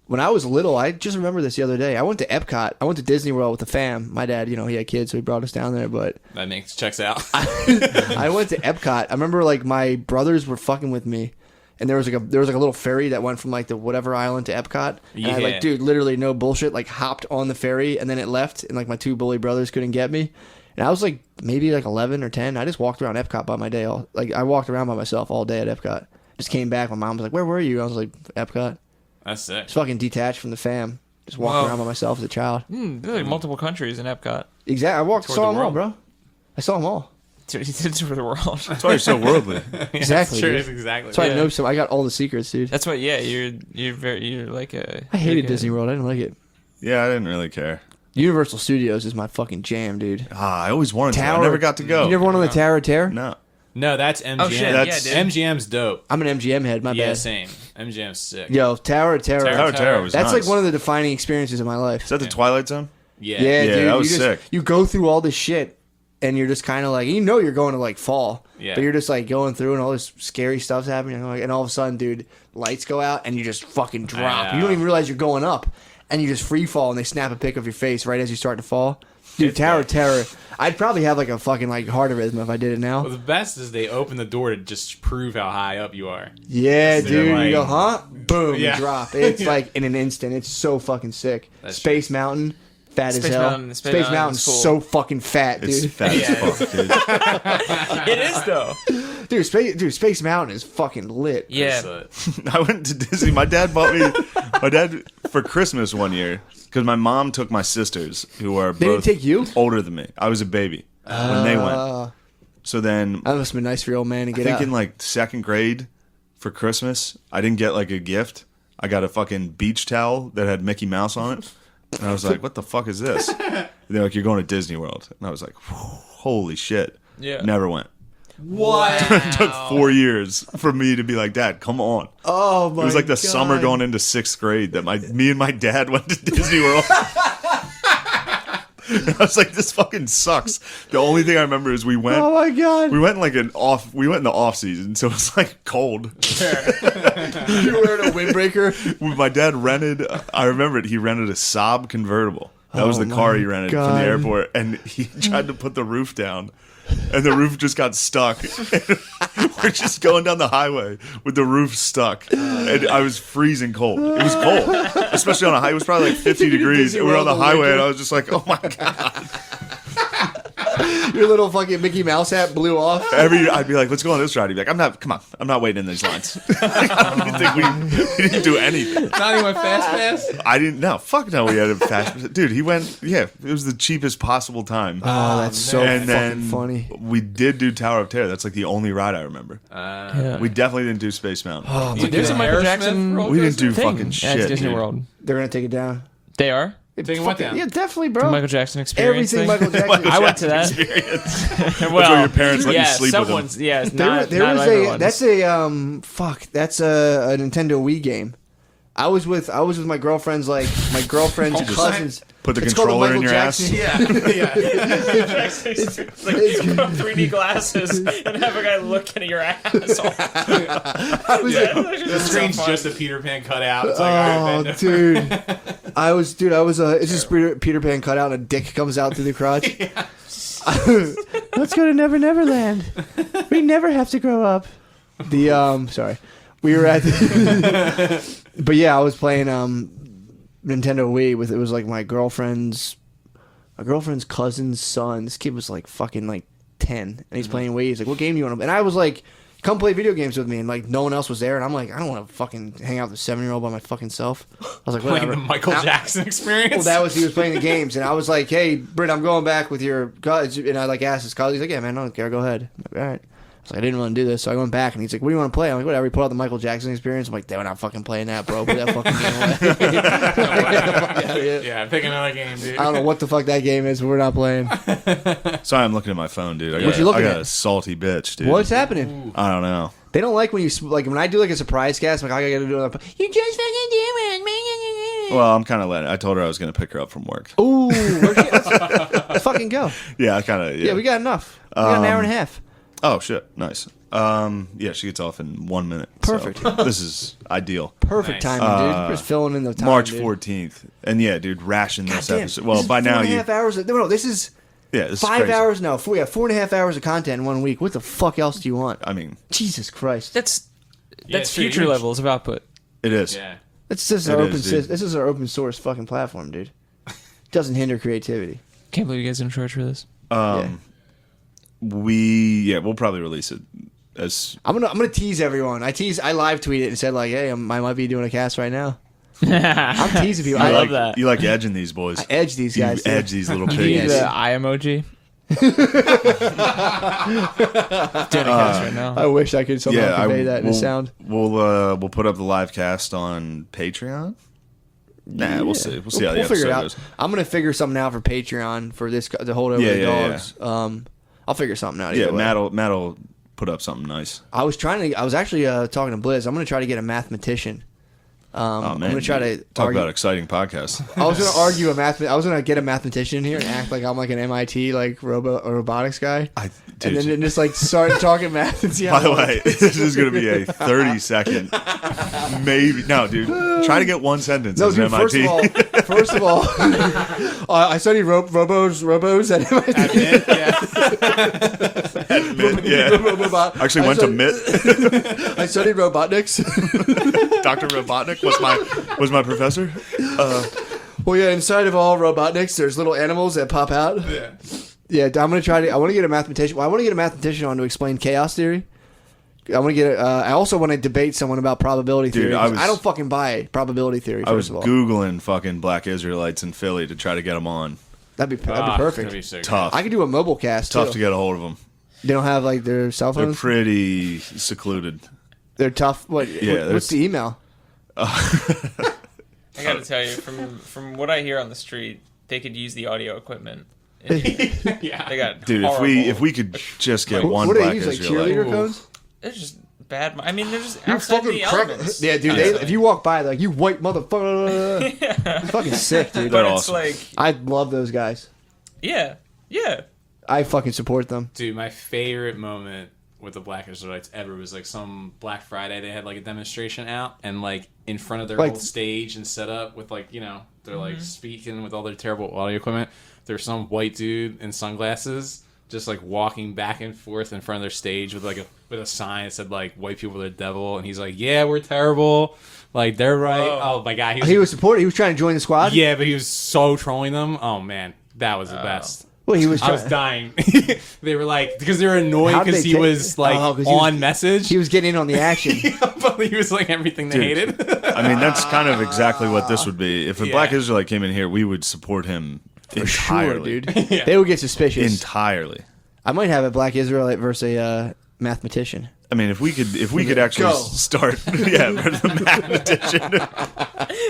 when I was little, I just remember this the other day. I went to Epcot. I went to Disney World with the fam. My dad, he had kids, so he brought us down there. But that makes checks out. I went to Epcot. I remember like my brothers were fucking with me, and there was like a little ferry that went from like the whatever island to Epcot. And I Yeah. dude, literally no bullshit, like hopped on the ferry and then it left, and like my two bully brothers couldn't get me. And I was like maybe like 11 or 10. I just walked around Epcot by my day. I walked around by myself all day at Epcot. Just came back. My mom was like, "Where were you?" I was like, "Epcot." That's sick. Just fucking detached from the fam. Just walking Wow. around by myself as a child. There's like multiple countries in Epcot. Exactly. Toward Saw the them all, world. bro. I saw them all. It's for the world. That's why you're so worldly. Exactly. Sure, dude. it's exactly. That's why Yeah. I know some. I got all the secrets, dude. That's what. Yeah, you're like a. I hated like a- Disney World. I didn't like it. Yeah, I didn't really care. Universal Studios is my fucking jam, dude. I always wanted to. I Tower- never got to go. You never went on the Tower of Terror? No. No, that's MGM. Oh shit! That's- yeah, dude. MGM's dope. I'm an MGM head. My Yeah, bad. same. MGM's sick. Yo, Tower of Terror. Tower of Terror was That's nice. like one of the defining experiences of my life. Is that the Twilight Zone? Yeah. Yeah, Yeah, dude. that was you sick. You go through all this shit, and you're just kind of like, you're going to like fall, Yeah. but you're just like going through, and all this scary stuff's happening, and all of a sudden, dude, lights go out, and you just fucking drop. You don't even realize you're going up, and you just free fall, and they snap a pic of your face right as you start to fall. Dude, Tower of Terror. I'd probably have like a fucking like heart arrhythm if I did it now. Well, the best is they open the door to just prove how high up you are. Yeah, dude. like- you go, huh? Boom, Yeah. you drop. It's like in an instant. It's so fucking sick. That's Space Mountain, fat Space as hell. Mountain- Space Space Mountain's Mountain's cool. so fucking fat, It's dude. fat as fuck, dude. It is though. Dude, Space Mountain is fucking lit. Yeah. So, I went to Disney. My dad bought me for Christmas one year because my mom took my sisters who are They didn't both take you? older than me. I was a baby when they went. So then That must have been nice for your old man to I get think out. in like second grade for Christmas, I didn't get like a gift. I got a fucking beach towel that had Mickey Mouse on it. And I was like, what the fuck is this? And they're like, you're going to Disney World. And I was like, holy shit. Yeah. Never went. What? It took 4 years for me to be like, Dad, come on. Oh my It was like the God. summer going into sixth grade that me and my dad went to Disney World. And I was like, this fucking sucks. The only thing I remember is we went. Oh my God. We went in like we went in the off season, so it was like cold. You were wearing a windbreaker? My dad rented. I remember it. He rented a Saab convertible. That was Oh the car my he rented from God. the airport, and he tried to put the roof down, and the roof just got stuck. We're just going down the highway with the roof stuck, and I was freezing cold. It was cold, especially on a high. It was probably like 50 degrees. Disney And we're on the World highway, winter. and I was just like, "Oh my god!" Your little fucking Mickey Mouse hat blew off. I'd be like, "Let's go on this ride." He'd be like, I'm not waiting in these lines." I don't even think we didn't do anything. not even fast pass. I didn't know. Fuck no, we had a fast. Dude, he went. Yeah, it was the cheapest possible time. Oh, that's so and fucking then funny. we did do Tower of Terror. That's like the only ride I remember. Yeah. We definitely didn't do Space Mountain. Oh, Dude, there's a Michael Jackson we didn't do thing fucking at shit. Disney dude. World. they're gonna take it down. They are Taking what down? Yeah, definitely, the bro. Michael Jackson experience. Everything thing. Michael Jackson. I went to that. Experience. Well, where your parents let you yeah, sleep with them. someone's, yeah, it's There, not, there not was everyone's. that's a Nintendo Wii game. I was with my girlfriend's cousins. Put the It's called controller Michael in your Jackson. ass. It's like 3D glasses and have a guy looking at your ass. The screen's just a Peter Pan cutout. It's like, all right, Oh, bend dude. I was it's just Peter Pan cut out and a dick comes out through the crotch. Let's go to Never Neverland. We never have to grow up. Sorry. We were at but yeah, I was playing Nintendo Wii with, it was like my girlfriend's cousin's son. This kid was like fucking like 10 and he's playing Wii. He's like, what game do you want to play? And I was like, come play video games with me, and like no one else was there, and I'm like, I don't want to fucking hang out with a 7-year-old by my fucking self. I was like, Playing whatever. the Michael Jackson experience. Well, he was playing the games, and I was like, hey, Britt, I'm going back with your college, and I like asked his college. He's like, yeah, man, I don't care, go ahead. I'm like, all right. I was like, I didn't want to do this, so I went back, and he's like, what do you want to play? I'm like, whatever. He put out the Michael Jackson experience. I'm like, we're not fucking playing that, bro. Put that fucking game away. Yeah, pick another game, dude. I don't know what the fuck that game is, but we're not playing. Sorry, I'm looking at my phone, dude. What you looking I got at? a salty bitch, dude. What's happening? I don't know. They don't like when you like when I do like a surprise cast. I'm like, I gotta do it. You just fucking do it, man. Well, I'm kind of letting. I told her I was going to pick her up from work. Ooh, let's fucking go. Yeah, I kind of. Yeah, we got enough. We got an hour and a half. Oh shit, nice. Yeah, she gets off in 1 minute. Perfect. So this is ideal. Perfect Nice. timing, dude. We're just filling in the time. March dude. 14th, and yeah, dude, ration this Damn, episode. Well, this is by now 4.5 hours. No, this is yeah, this 5 is crazy. hours now. 4.5 hours of content in 1 week. What the fuck else do you want? I mean, Jesus Christ. That's it's true. future levels of output. it is. Yeah. This is It our is, dude. This is our open source fucking platform, dude. Doesn't hinder creativity. Can't believe you guys didn't charge for this. We'll probably release it as I'm gonna tease everyone. I live tweeted it and said like, hey, I might be doing a cast right now. I I'm teasing people. I I love like that. you like edging these boys. edge these You guys. dude. edge these little You need piggies. the eye emoji. Doing a cast right now. I wish I could somehow Yeah, convey that in a sound. We'll put up the live cast on Patreon. Nah, we'll see. We'll see how the We'll figure episode it out. goes. I'm gonna figure something out for Patreon for this to hold over Yeah, the yeah, dogs. I'll figure something out. Yeah, either way. Matt'll put up something nice. I was actually talking to Blizz. I'm gonna try to get a mathematician. Oh man, I'm gonna try to talk argue. about exciting podcasts. I was gonna argue I was gonna get a mathematician here and act like I'm like an MIT like robotics guy, Dude, and then just like start talking math and see how. by the it way, works. this is going to be a 30-second, maybe. No, dude, try to get one sentence No, as dude. an MIT. First of all, I studied robos at MIT. Yeah. Actually went to MIT. I studied robotics. Dr. Robotnik was my professor. Well, yeah, inside of all Robotniks, there's little animals that pop out. Yeah, I'm gonna try to. I want to get a mathematician. Well, I want to get a mathematician on to explain chaos theory. I want to get. I also want to debate someone about probability Dude, theory. I 'Cause I don't fucking buy probability theory. I was First of all, Googling fucking black Israelites in Philly to try to get them on. that'd be Ah, it's gonna perfect. be so good. Tough. I could do a mobile cast. Tough too. to get a hold of them. They don't have like their cell They're phones. pretty secluded. They're tough. What? Yeah, What's the email? I gotta tell you, from what I hear on the street, they could use the audio equipment. Yeah. They got Dude, horrible, if we could just get one What do black they use? Like Israelite. cheerleader codes? They're just bad. I mean, they're just outside the elements. Yeah, dude. If you walk by, they're like, you white motherfucker. It's fucking sick, dude. But They're it's awesome. like, I love those guys. yeah. I fucking support them. Dude, my favorite moment with the Black Israelites ever was like some Black Friday. They had like a demonstration out, and like in front of their Like- whole stage and set up with like, you know, they're like speaking with all their terrible audio equipment. There's some white dude in sunglasses just like walking back and forth in front of their stage with like a sign that said like white people are the devil, and he's like, yeah, we're terrible, like they're right. Oh my god, He was supporting. He was trying to join the squad. yeah, but he was so trolling them. Oh man, that was the best. Well, he was. I was Trying, dying. They were like, because they were annoyed How'd because they he take- was like Oh, 'cause on message. he was getting in on the action. But he was like everything they hated. I mean, that's kind of exactly what this would be. If a Yeah. black Israelite came in here, we would support him For sure, entirely. dude. They would get suspicious. Entirely. I might have a black Israelite versus a mathematician. I mean, if we could actually Go. start, for the mathematician.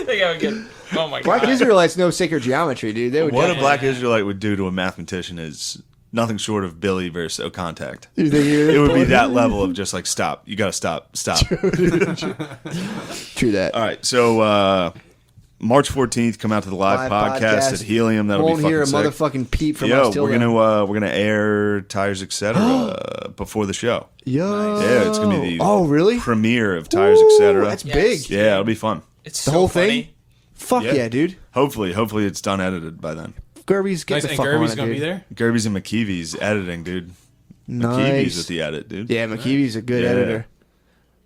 They gotta get. Oh my Black god. Israelites know sacred geometry, dude. They would. What a black Israelite would do to a mathematician is nothing short of Billy versus O Contact. You think It would be that level of just like, stop. You got to stop. True that. All right. So, March 14th, come out to the live podcast at Helium. That'll Won't be fucking hear a sick. motherfucking peep from Yo, us till we're then. gonna air Tires Etc. Before the show. Yo. Yeah, it's gonna be the Oh, really? premiere of Tires Ooh, Etc. That's Yes. big. Yeah, it'll be fun. It's The so whole funny. thing? Fuck yeah, dude. Hopefully it's done edited by then. Gerby's get Nice, the and fuck Gerby's on it, gonna dude. be there. Gerby's and McKeevy's editing, dude. Nice. McKeevy's with the edit, dude. Yeah, McKeevy's a good Yeah. editor.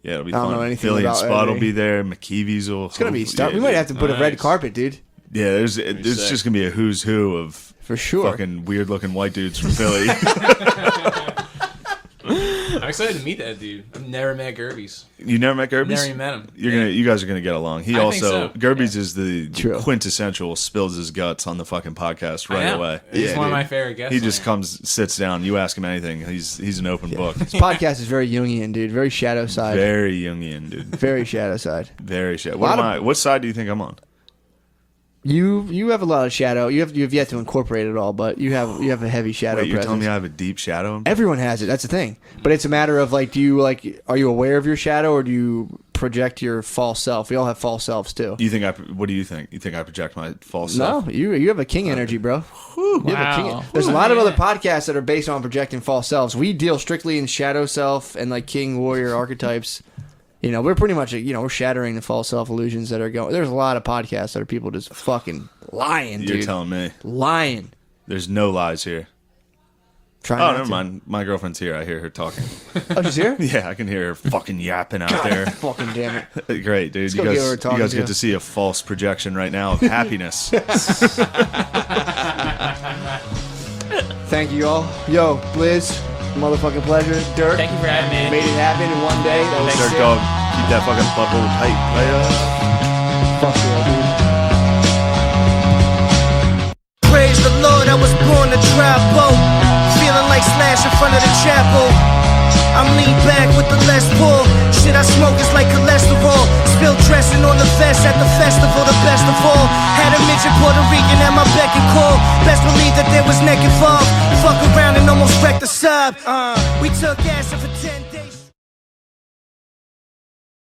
Yeah, it'll be I don't fun. know anything Billy and about Spud will editing. be there. McKeevy's will. It's gonna be stuff. We might have to put a red Nice. carpet, dude. Yeah, it's just gonna be a who's who of For sure. fucking weird looking white dudes from Philly. I'm excited to meet that dude. I've never met Gerbies. You never met Gerbies? Never even met him. You guys are gonna get along. He I also think so. Gerbies is the True. quintessential spills his guts on the fucking podcast right away. He's one of dude. my favorite guests. He just comes, sits down. You ask him anything. He's an open book. This podcast is very Jungian, dude. Very shadow side. Very Jungian, dude. Very shadow side. Very shadow. Lot What am of- I? What side do you think I'm on? You have a lot of shadow. You have yet to incorporate it all, but you have a heavy shadow Wait, you're presence. telling me I have a deep shadow? Everyone has it. That's the thing. But it's a matter of like, are you aware of your shadow or do you project your false self? We all have false selves too. You think what do you think? You think I project my false self? No, you have a king energy, bro. You have a king. There's a lot of other podcasts that are based on projecting false selves. We deal strictly in shadow self and like king warrior archetypes. We're pretty much we're shattering the false self illusions that are going. There's a lot of podcasts that are people just fucking lying, dude. You're telling me. Lying. There's no lies here. Trying Oh, not never to. mind. My girlfriend's here. I hear her talking. Oh, she's here? Yeah, I can hear her fucking yapping out there. Fucking damn it. Great, dude. go You give her a guys, talking you guys to. get to see a false projection right now of happiness. Thank you all. Yo, Liz, motherfucking pleasure. Dirk, Thank you for having me. made it happen in one day. That was Dirk sick. Dog, keep that fucking butthole tight, player. Fuck yeah, dude. Praise the Lord, I was born to drive boat. Feeling like Slash in front of the chapel. I'm lean back with the less pull. Shit I smoke is like cholesterol. Spill dressing on the vest at the festival, the best of all. Had a midget Puerto Rican at my beck and call. Best believe that there was neck involved. Fuck around and almost wrecked the sub. We took acid for 10